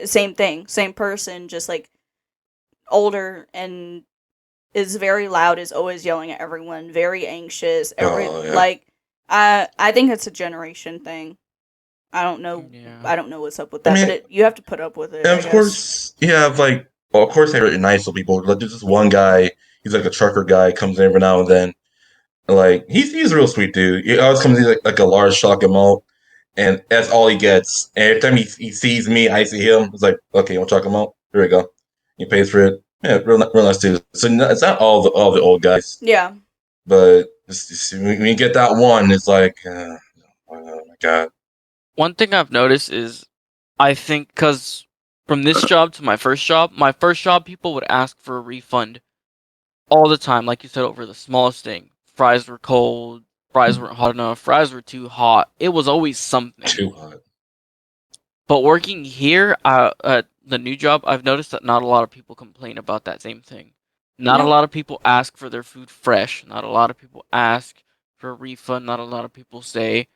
same thing, same person, just like older and is very loud, is always yelling at everyone, very anxious. Like I think it's a generation thing. I don't know. Yeah. I don't know what's up with that, but you have to put up with it. And of course, you have of course, they're really nice people. Like, there's this one guy. He's like a trucker guy. Comes in every now and then. Like he's a real sweet dude. He always comes in like a large chocolate malt, and that's all he gets. And every time he sees me, I see him. It's like, okay, you want chocolate malt? Here we go. He pays for it. Yeah, real nice dude. So it's not all the old guys. Yeah. But when you get that one, it's like, oh my God. One thing I've noticed is, I think, because from this job to my first job, people would ask for a refund all the time. Like you said, over the smallest thing. Fries were cold, fries weren't hot enough, fries were too hot. It was always something. Too hot. But working here at the new job, I've noticed that not a lot of people complain about that same thing. Not a lot of people ask for their food fresh. Not a lot of people ask for a refund. Not a lot of people say,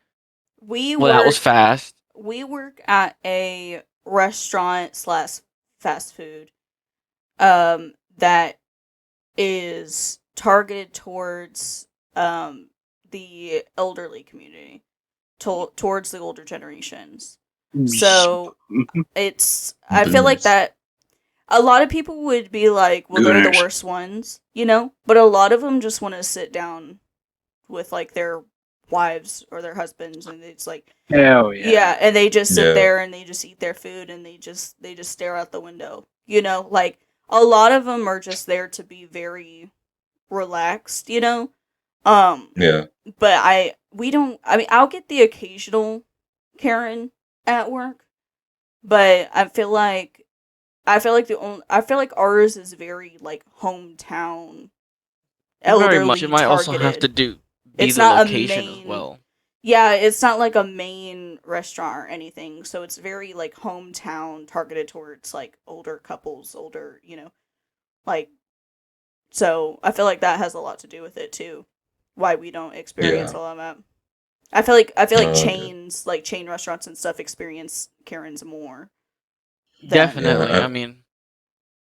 that was fast. We work at a restaurant / fast food that is targeted towards the elderly community, towards the older generations. So I feel like that a lot of people would be like, well, they're the worst ones, you know? But a lot of them just want to sit down with like their wives or their husbands, and it's like, hell yeah. Yeah, and they just sit there and they just eat their food and they just stare out the window. You know, like a lot of them are just there to be very relaxed, you know? Yeah. But I'll get the occasional Karen at work, but I feel like ours is very like hometown elderly Very much. It might also have targeted. to be It's the not a location as main- well. Yeah, it's not like a main restaurant or anything, so it's very like hometown targeted towards like older couples, older, like, so I feel like that has a lot to do with it too. Why we don't experience a lot of that. I feel like Okay. chain restaurants and stuff experience Karens more. Definitely. Yeah, I mean,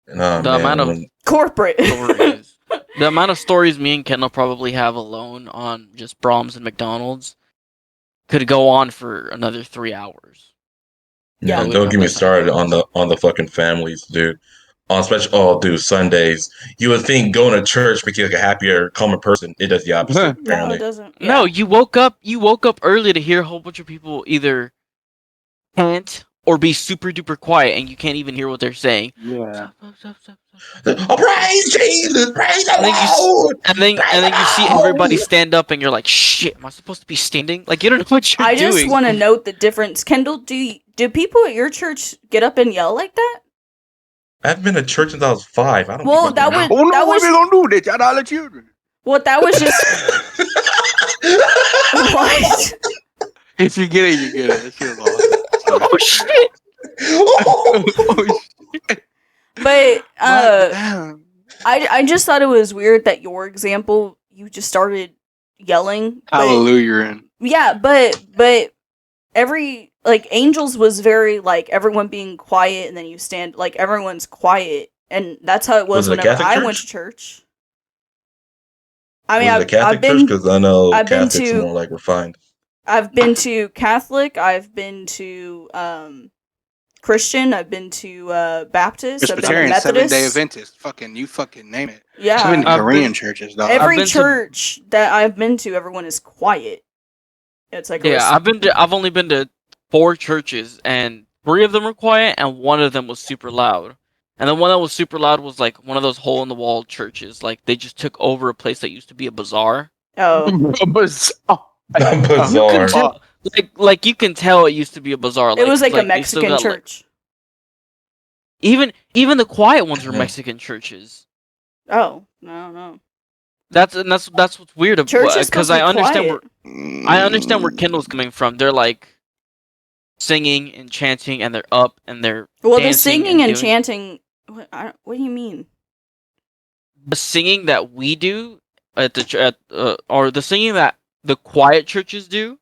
Nah, the man. amount of Corporate. stories, the amount of stories me and Kendall probably have alone on just Brahms and McDonald's could go on for another 3 hours. Yeah. But we Don't have get me that time. started on the fucking families, dude. On special, oh, dude, Sundays. You would think going to church makes you like a happier, calmer person. It does the opposite, No, apparently. it doesn't. No, Yeah. you woke up early to hear a whole bunch of people either chant or be super duper quiet, and you can't even hear what they're saying. Yeah. Oh, praise Jesus! Praise the And then Lord! And then you see everybody stand up, and you're like, "Shit, am I supposed to be standing?" Like you don't know what you're I doing. just want to note the difference. Kendall, do people at your church get up and yell like that? I haven't been to church since I was 5. I don't. Well, keep my that ground. would- Oh no, That what was- we gonna do this? Y'all all the children. Well, that was just what? If you get it, you get it. That shit was awesome. Oh shit! Oh, shit. But Damn. I just thought it was weird that your example, you just started yelling. But, Hallelujah. yeah, but every like Angels was very like everyone being quiet, and then you stand like everyone's quiet, and that's how it was Was it a whenever Catholic I church? went to church. I mean, Was it a Catholic I've been church? Because I know I've been Catholics to- are more like refined. I've been to Catholic, I've been to Christian, I've been to Baptist, I've been to Presbyterian, Methodist. 7-day Adventist. You fucking name it. Yeah, I've been to I've Korean been- churches, dog. I've every been to- church that I've been to, everyone is quiet. It's like Yeah, I've only been to 4 churches, and 3 of them were quiet, and 1 of them was super loud. And the one that was super loud was like one of those hole in the wall churches. Like they just took over a place that used to be a bazaar. oh, You Bizarre. can tell, like you can tell it used to be a bazaar. it was like a they still Mexican got, like- church. even the quiet ones were Yeah. Mexican churches. Oh, no. That's what's weird about Church is supposed because to be I understand quiet. I understand where Kendall's coming from. They're like singing and chanting, and they're up and they're Well, the dancing singing and doing- chanting. What do you mean? The singing that we do at or the singing that the quiet churches do.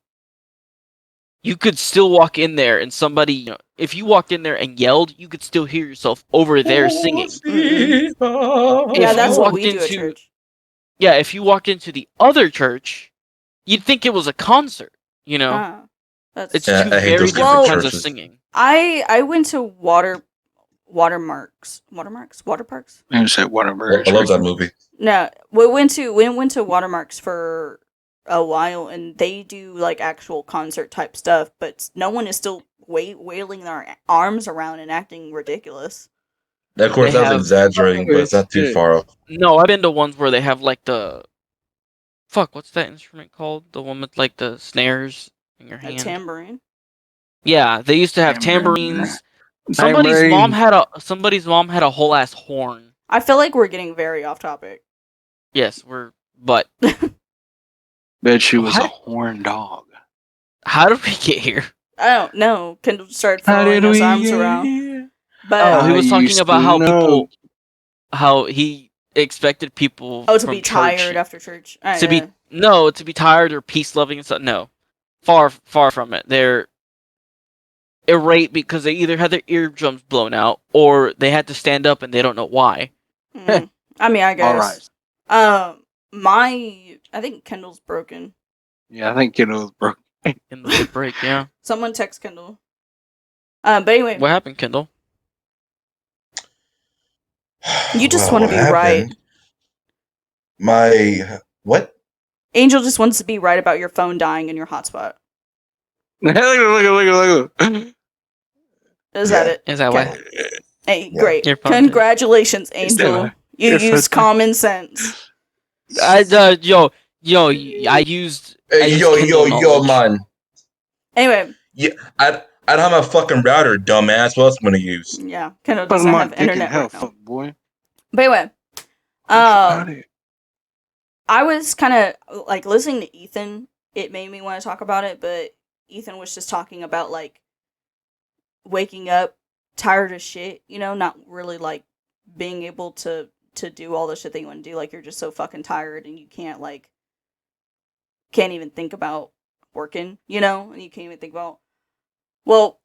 You could still walk in there, and somebody, if you walked in there and yelled, you could still hear yourself over there singing. Yeah, If that's you what walked we do at into- church. Yeah, if you walked into the other church, you'd think it was a concert. Ah, that's It's Yeah, two I hate very those different different kinds of churches. singing. I went to water parks. You said whatever. I love that movie. No, we went to Watermarks for a while, and they do like actual concert type stuff, but no one is still wailing their arms around and acting ridiculous. Of course, They that's have- exaggerating, but it's not too Shit. far off. No, I've been to ones where they have like the what's that instrument called? The one with like the snares in your A hand. tambourine. Yeah, they used to have Tambourine. tambourines. Somebody's mom Tambourine. had a whole ass horn. I feel like we're getting very off topic. Yes, but Bet she was a What? horn dog. how did we get here? I don't know. Kendall started throwing his arms around, here? but Oh, he I was talking used about to how know. how he expected people to from be church tired after church. to be tired or peace loving and stuff. No, far from it. They're irate because they either had their eardrums blown out or they had to stand up and they don't know why. I mean, I All guess. right. I think Kendall's broken. Yeah, I think it was broke. In the break, yeah. Someone text Kendall. But anyway, What happened, Kendall? You just Well, wanna be what right. happened? My what? Angel just wants to be right about your phone dying in your hotspot. Look at. Is that Yeah. it? Is that Okay. what? Hey, Yeah. great. Your phone Congratulations, It's Angel. that- You it's used that- common sense. I used. Hey, I used yo, Kindle knowledge. man. Anyway, I I don't have a fucking router, dumbass. What else am I gonna use? Yeah, Kendall Fuck doesn't my have dick in internet hell, right now. fuck boy. But anyway, What you got it? I was kind of like listening to Ethan. It made me want to talk about it, but Ethan was just talking about like waking up tired as shit, you know, not really like being able to do all the shit that you want to do. Like you're just so fucking tired and you can't even think about working, you know, and you can't even think about. Well,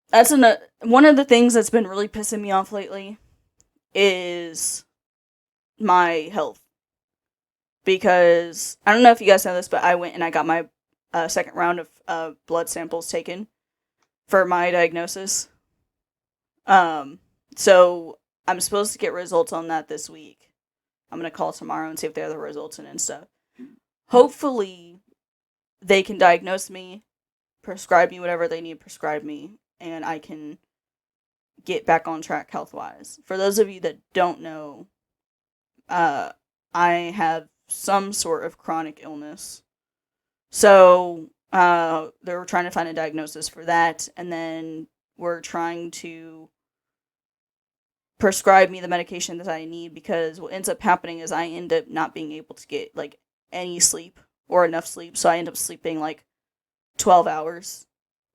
that's one of the things that's been really pissing me off lately is my health. Because I don't know if you guys know this, but I went and I got my second round of blood samples taken for my diagnosis. So I'm supposed to get results on that this week. I'm gonna call tomorrow and see if they have the results and stuff. Hopefully, they can diagnose me, prescribe me whatever they need to prescribe me, and I can get back on track health-wise. For those of you that don't know, I have some sort of chronic illness. So, they were trying to find a diagnosis for that, and then we're trying to prescribe me the medication that I need, because what ends up happening is I end up not being able to get, like, any sleep or enough sleep, so I end up sleeping, like, 12 hours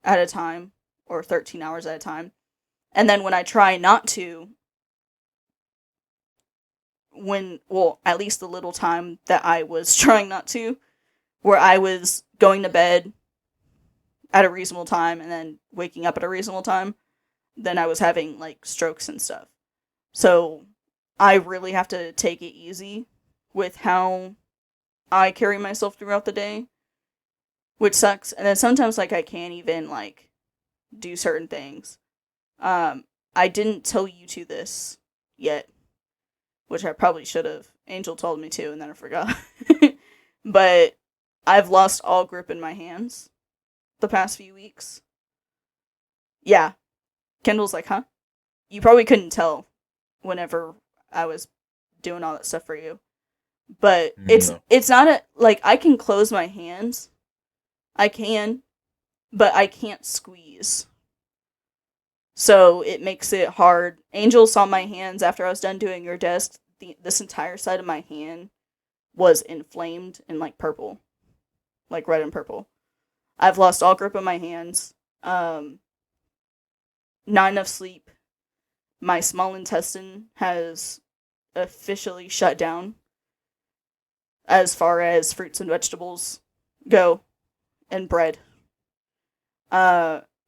at a time, or 13 hours at a time. And then when I try not to, at least the little time that I was trying not to, where I was going to bed at a reasonable time and then waking up at a reasonable time, then I was having, like, strokes and stuff. So I really have to take it easy with how I carry myself throughout the day, which sucks. And then sometimes, like, I can't even, like, do certain things. I didn't tell you to this yet, which I probably should have. Angel told me to, and then I forgot. But I've lost all grip in my hands the past few weeks. Yeah. Kendall's like, huh? You probably couldn't tell whenever I was doing all that stuff for you. But it's not like, I can close my hands. I can, but I can't squeeze. So it makes it hard. Angel saw my hands after I was done doing your desk. This entire side of my hand was inflamed and, like, purple. Like, red and purple. I've lost all grip of my hands. Not enough sleep. My small intestine has officially shut down as far as fruits and vegetables go, and bread.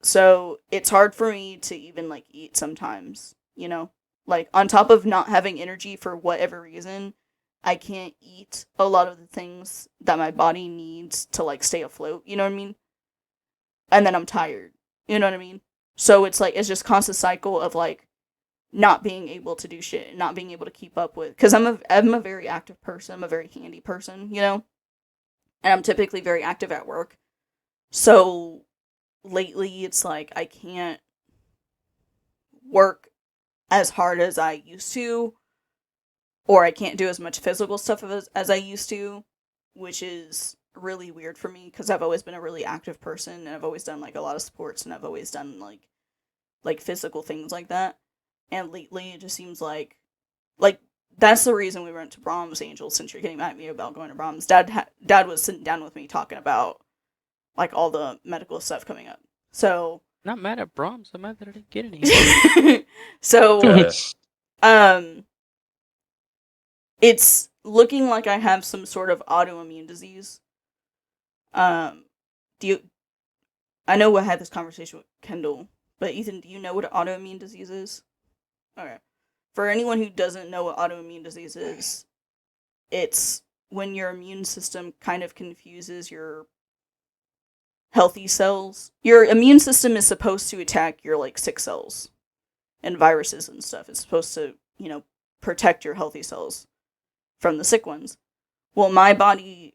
So it's hard for me to even, like, eat sometimes, you know? Like, on top of not having energy for whatever reason, I can't eat a lot of the things that my body needs to, like, stay afloat, you know what I mean? And then I'm tired, you know what I mean? So it's like, it's just constant cycle of, like, not being able to do shit, not being able to keep up with, because I'm a very active person, I'm a very handy person, you know? And I'm typically very active at work. So lately it's like I can't work as hard as I used to, or I can't do as much physical stuff as I used to, which is really weird for me because I've always been a really active person, and I've always done, like, a lot of sports, and I've always done like physical things like that. And lately it just seems like that's the reason we went to Brahms, Angel, since you're getting mad at me about going to Brahms. Dad was sitting down with me talking about, like, all the medical stuff coming up. So Not mad at Brahms. I'm mad that I didn't get any. so it's looking like I have some sort of autoimmune disease. I know I had this conversation with Kendall, but Ethan, do you know what autoimmune disease is? Okay. For anyone who doesn't know what autoimmune disease is, it's when your immune system kind of confuses your healthy cells. Your immune system is supposed to attack your, like, sick cells and viruses and stuff. It's supposed to, you know, protect your healthy cells from the sick ones. Well, my body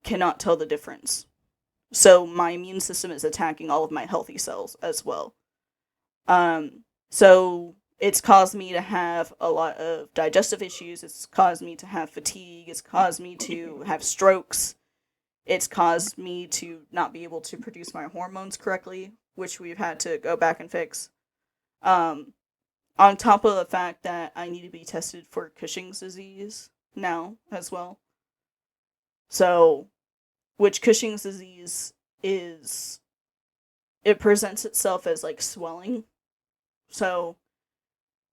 cannot tell the difference. So my immune system is attacking all of my healthy cells as well. So it's caused me to have a lot of digestive issues. It's caused me to have fatigue. It's caused me to have strokes. It's caused me to not be able to produce my hormones correctly, which we've had to go back and fix. On top of the fact that I need to be tested for Cushing's disease now as well. So, which Cushing's disease is, it presents itself as like swelling. So,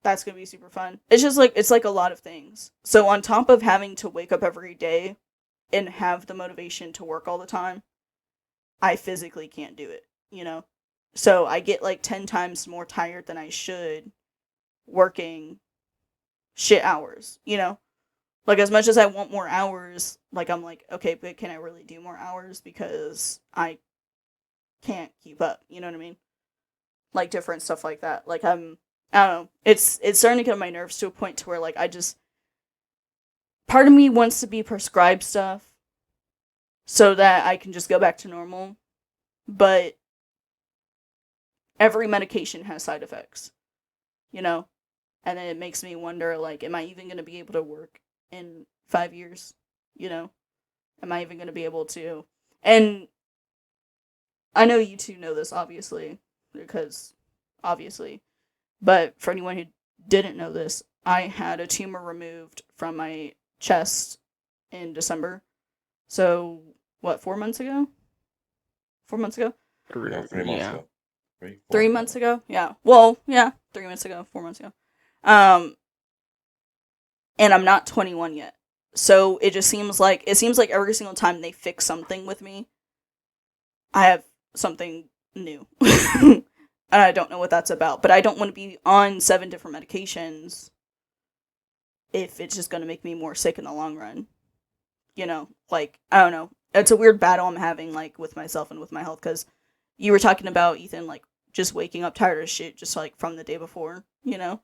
that's going to be super fun. It's just like, it's like a lot of things. So, on top of having to wake up every day and have the motivation to work all the time, I physically can't do it, you know? So, I get like 10 times more tired than I should working shit hours, you know? Like, as much as I want more hours, like, I'm like, okay, but can I really do more hours? Because I can't keep up, you know what I mean? Like, different stuff like that. Like, I don't know. It's starting to get on my nerves to a point to where, like, part of me wants to be prescribed stuff so that I can just go back to normal. But every medication has side effects, you know? And then it makes me wonder, like, am I even going to be able to work in 5 years? You know? Am I even going to be able to? And I know you two know this, obviously, because obviously. But for anyone who didn't know this, I had a tumor removed from my chest in December. So, what, 4 months ago? 4 months ago? Yeah, 3 months ago. 3 months ago? Yeah. Well, yeah, 3 months ago, 4 months ago. And I'm not 21 yet. So it seems like every single time they fix something with me, I have something new. And I don't know what that's about. But I don't want to be on 7 different medications if it's just going to make me more sick in the long run. You know, like, I don't know. It's a weird battle I'm having, like, with myself and with my health. Because you were talking about, Ethan, like, just waking up tired as shit just, like, from the day before, you know?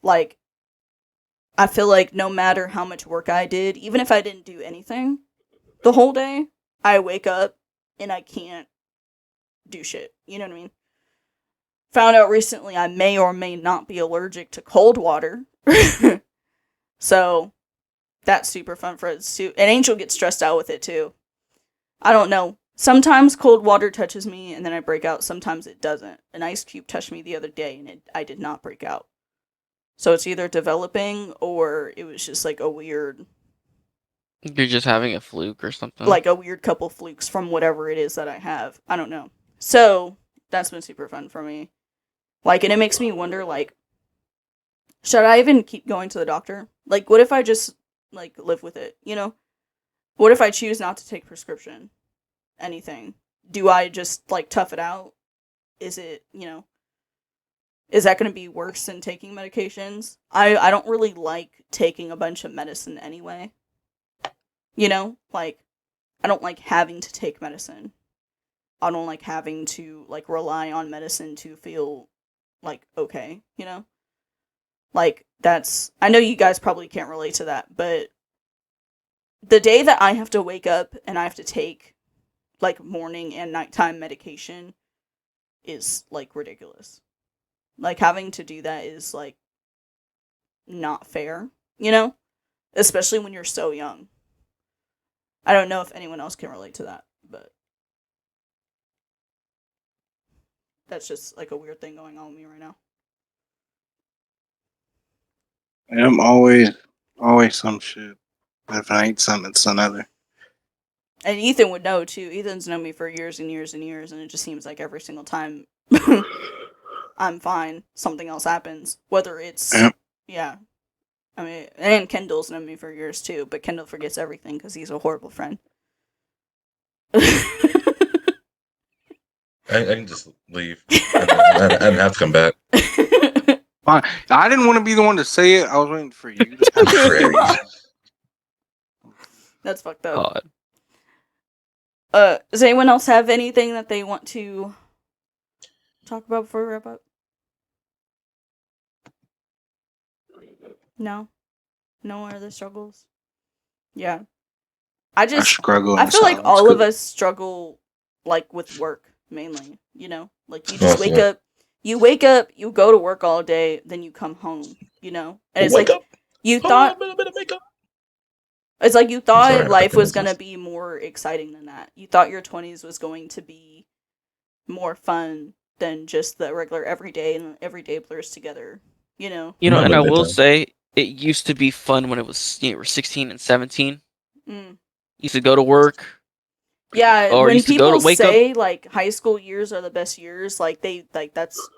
Like, I feel like no matter how much work I did, even if I didn't do anything the whole day, I wake up and I can't do shit. You know what I mean? Found out recently I may or may not be allergic to cold water. So, that's super fun for us too. And Angel gets stressed out with it too. I don't know. Sometimes cold water touches me and then I break out. Sometimes it doesn't. An ice cube touched me the other day and I did not break out. So it's either developing or it was just like a weird... You're just having a fluke or something? Like a weird couple flukes from whatever it is that I have. I don't know. So, that's been super fun for me. Like, and it makes me wonder, like, should I even keep going to the doctor? Like, what if I just, like, live with it, you know? What if I choose not to take prescription? Anything? Do I just, like, tough it out? Is it, you know... Is that going to be worse than taking medications? I don't really like taking a bunch of medicine anyway. You know? Like, I don't like having to take medicine. I don't like having to, like, rely on medicine to feel, like, okay, you know? Like, that's... I know you guys probably can't relate to that, but the day that I have to wake up and I have to take, like, morning and nighttime medication is, like, ridiculous. Like, having to do that is, like, not fair, you know? Especially when you're so young. I don't know if anyone else can relate to that, but that's just, like, a weird thing going on with me right now. And I'm always some shit. But if I ain't something, it's another. And Ethan would know, too. Ethan's known me for years and years and years, and it just seems like every single time I'm fine, something else happens. Whether it's... Yep. Yeah. I mean, and Kendall's known me for years, too, but Kendall forgets everything because he's a horrible friend. I can just leave. I didn't have to come back. Fine. I didn't want to be the one to say it. I was waiting for you to. That's fucked up. God. Does anyone else have anything that they want to talk about before we wrap up? No? No other struggles? Yeah. I struggle. I feel like all of us struggle, like, with work, mainly, you know? Like, you just wake up, you go to work all day, then you come home, you know? And it's like, you thought... It's like you thought life was going to be more exciting than that. You thought your 20s was going to be more fun than just the regular everyday, and everyday blurs together. You know. You know, and Remember I that will time. say it used to be fun when it was you were 16 and 17. Mm. Used to go to work, Yeah, or when used to go to people wake up. say like high school years are the best years, like that's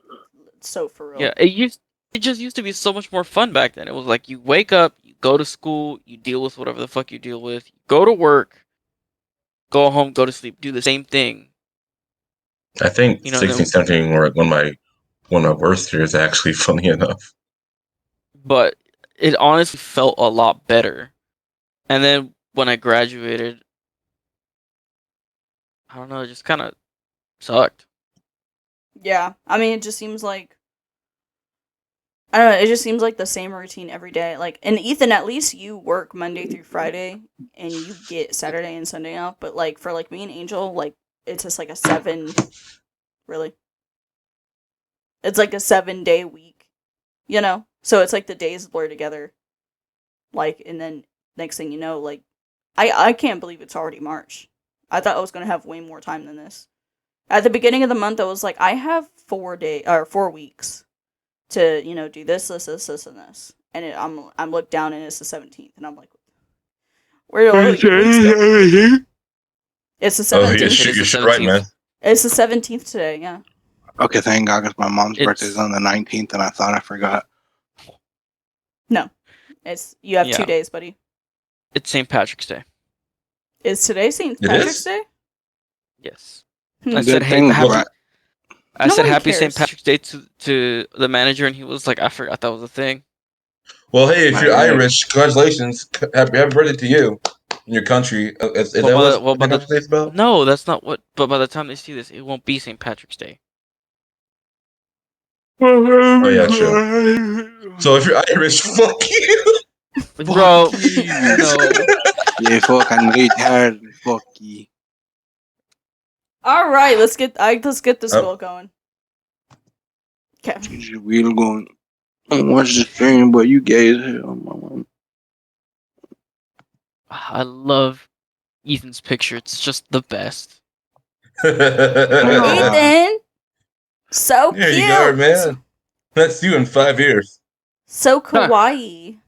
so for real. Yeah, it just used to be so much more fun back then. It was like you wake up, you go to school, you deal with whatever the fuck you deal with, you go to work, go home, go to sleep, do the same thing. I think You know, 16, 17 were one of my worst years, actually, funny enough. but it honestly felt a lot better. And then when I graduated, I don't know, it just kind of sucked. Yeah, I mean, it just seems like I don't know. It just seems like the same routine every day. Like, and Ethan, at least you work Monday through Friday, and you get Saturday and Sunday off. But like for like me and Angel, like it's just like a 7. Really, it's like a 7-day week. You know, so it's like the days blur together. Like, and then next thing you know, like I can't believe it's already March. I thought I was gonna have way more time than this. At the beginning of the month, I was like, I have 4 weeks to do this, and this, and I'm looked down and it's the 17th, and I'm like, where do all these weeks go? It's the Oh, 17th. It is you're the right, man. 17th. It's the 17th today. Yeah. Okay, thank God, because my mom's birthday is It's on the 19th, and I thought I forgot. No, you have 2 yeah, days, buddy. it's St. Patrick's Day. Is today St. It Patrick's is? Day? Yes. Hmm. I said, Good hey, thing, happy. right? I No said one happy cares. St. Patrick's Day to the manager, and he was like, I forgot that was a thing. Well, hey, if you're Right. Irish, congratulations. Happy birthday to you in your country. Is that what St. Patrick's Day is about? No, that's not what. But by the time they see this, it won't be St. Patrick's Day. Oh, yeah, true. So if you're Irish, fuck you. Bro, Fuck you. no. Yeah, fucking retard. Fuck you. All right, let's get this Oh. bill going. Okay. Get your wheel going. Don't watch the stream, but you gay as hell, mama. I love Ethan's picture. It's just the best. Ethan, so There cute. you go, man. That's you in 5 years. So kawaii.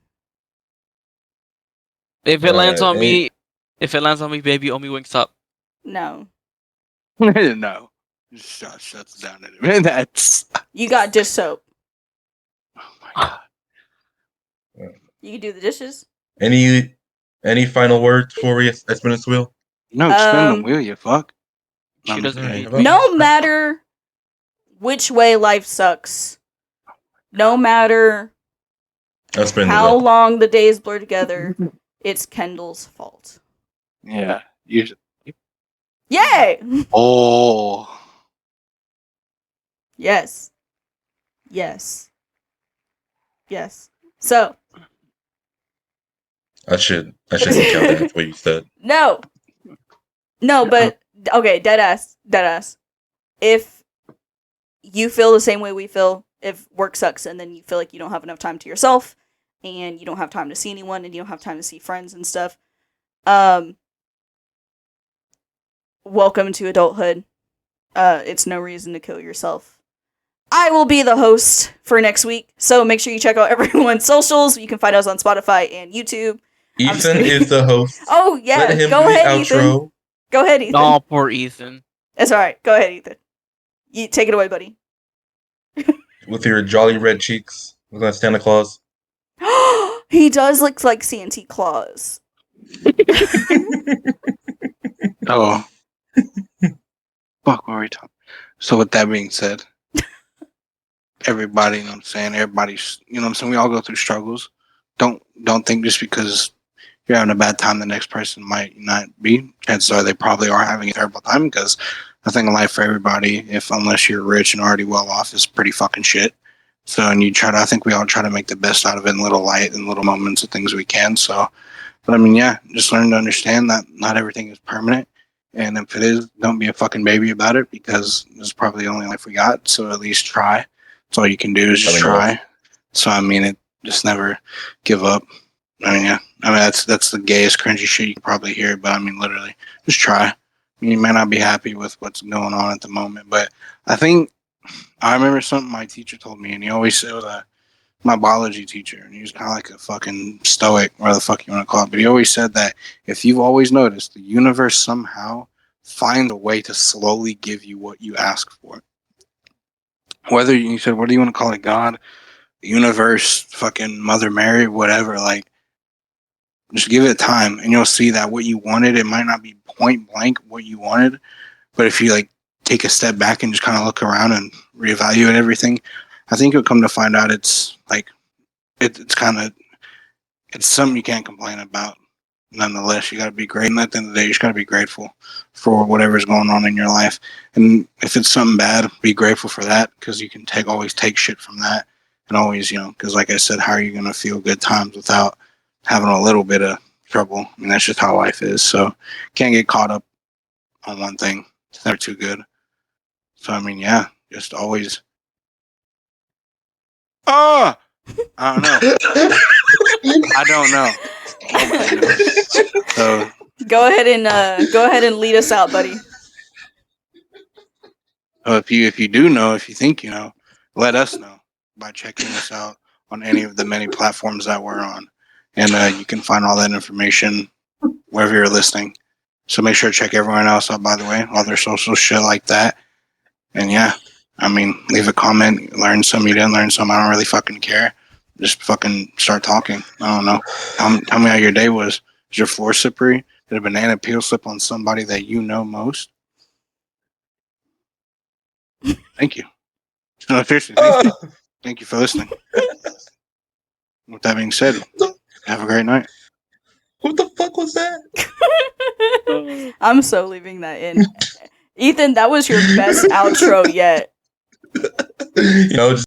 If it lands on Hey. me, baby, owe me Wingstop. No, No. Shuts down in a minute. That's. you got dish soap. Oh my god. You can do the dishes. Any final words before we spin this wheel? No, spin the wheel, you fuck. She I'm doesn't kidding. need Alright, me. No matter which way life sucks, no matter I'll spin the how wheel. long the days blur together, it's Kendall's fault. Yeah. You. Yay! Oh. Yes. Yes. Yes. So, I shouldn't count that. That's what you said. no. No, but, okay, dead ass. If you feel the same way we feel, if work sucks and then you feel like you don't have enough time to yourself, and you don't have time to see anyone, and you don't have time to see friends and stuff, welcome to adulthood. It's no reason to kill yourself. I will be the host for next week, so make sure you check out everyone's socials. You can find us on Spotify and YouTube. Ethan is the host. Oh yeah, Let him go do the ahead, Ethan. outro Go ahead, Ethan. Oh, poor Ethan. It's all right. Go ahead, Ethan. You take it away, buddy. with your jolly red cheeks. Look like Santa Claus. He does look like Santa Claus. Oh. Fuck, what were we talking? So with that being said, everybody, you know what I'm saying? Everybody's, you know what I'm saying? We all go through struggles. Don't think just because you're having a bad time, the next person might not be. Chances are they probably are having a terrible time, because I think life for everybody, unless you're rich and already well off, is pretty fucking shit. So, and I think we all try to make the best out of it in little light and little moments of things we can. So, but I mean, yeah, just learn to understand that not everything is permanent. And if it is, don't be a fucking baby about it, because it's probably the only life we got. So at least try. That's all you can do is just try. So I mean, just never give up. I mean, yeah. I mean, that's the gayest, cringy shit you can probably hear. But I mean, literally, just try. I mean, you may not be happy with what's going on at the moment, but I think I remember something my teacher told me, and he always said my biology teacher, and he was kind of like a fucking stoic, whatever the fuck you want to call it. But he always said that if you've always noticed, the universe somehow finds a way to slowly give you what you ask for. Whether you said, what do you want to call it, God, the universe, fucking Mother Mary, whatever, like, just give it time, and you'll see that what you wanted, it might not be point blank what you wanted, but if you like take a step back and just kind of look around and reevaluate everything, I think you'll come to find out it's like it's kind of it's something you can't complain about. Nonetheless, you got to be great, and at the end of the day, you just got to be grateful for whatever's going on in your life. And if it's something bad, be grateful for that, because you can always take shit from that, and always, because like I said, how are you gonna feel good times without having a little bit of trouble? I mean, that's just how life is. So can't get caught up on one thing. It's never too good. So I mean, yeah, just always. Oh, I don't know. I don't know. Nobody knows. So Go ahead and lead us out, buddy. if you do know, if you think you know, let us know by checking us out on any of the many platforms that we're on, and you can find all that information wherever you're listening. So make sure to check everyone else out, by the way, all their social shit like that. And yeah, I mean, leave a comment, learn some, you didn't learn some, I don't really fucking care. Just fucking start talking. I don't know. Tell me how your day was. Is your floor slippery? Did a banana peel slip on somebody that you know most? Thank you. No, seriously, thank you. Thank you for listening. With that being said, have a great night. What the fuck was that? I'm so leaving that in. Ethan, that was your best outro yet. Just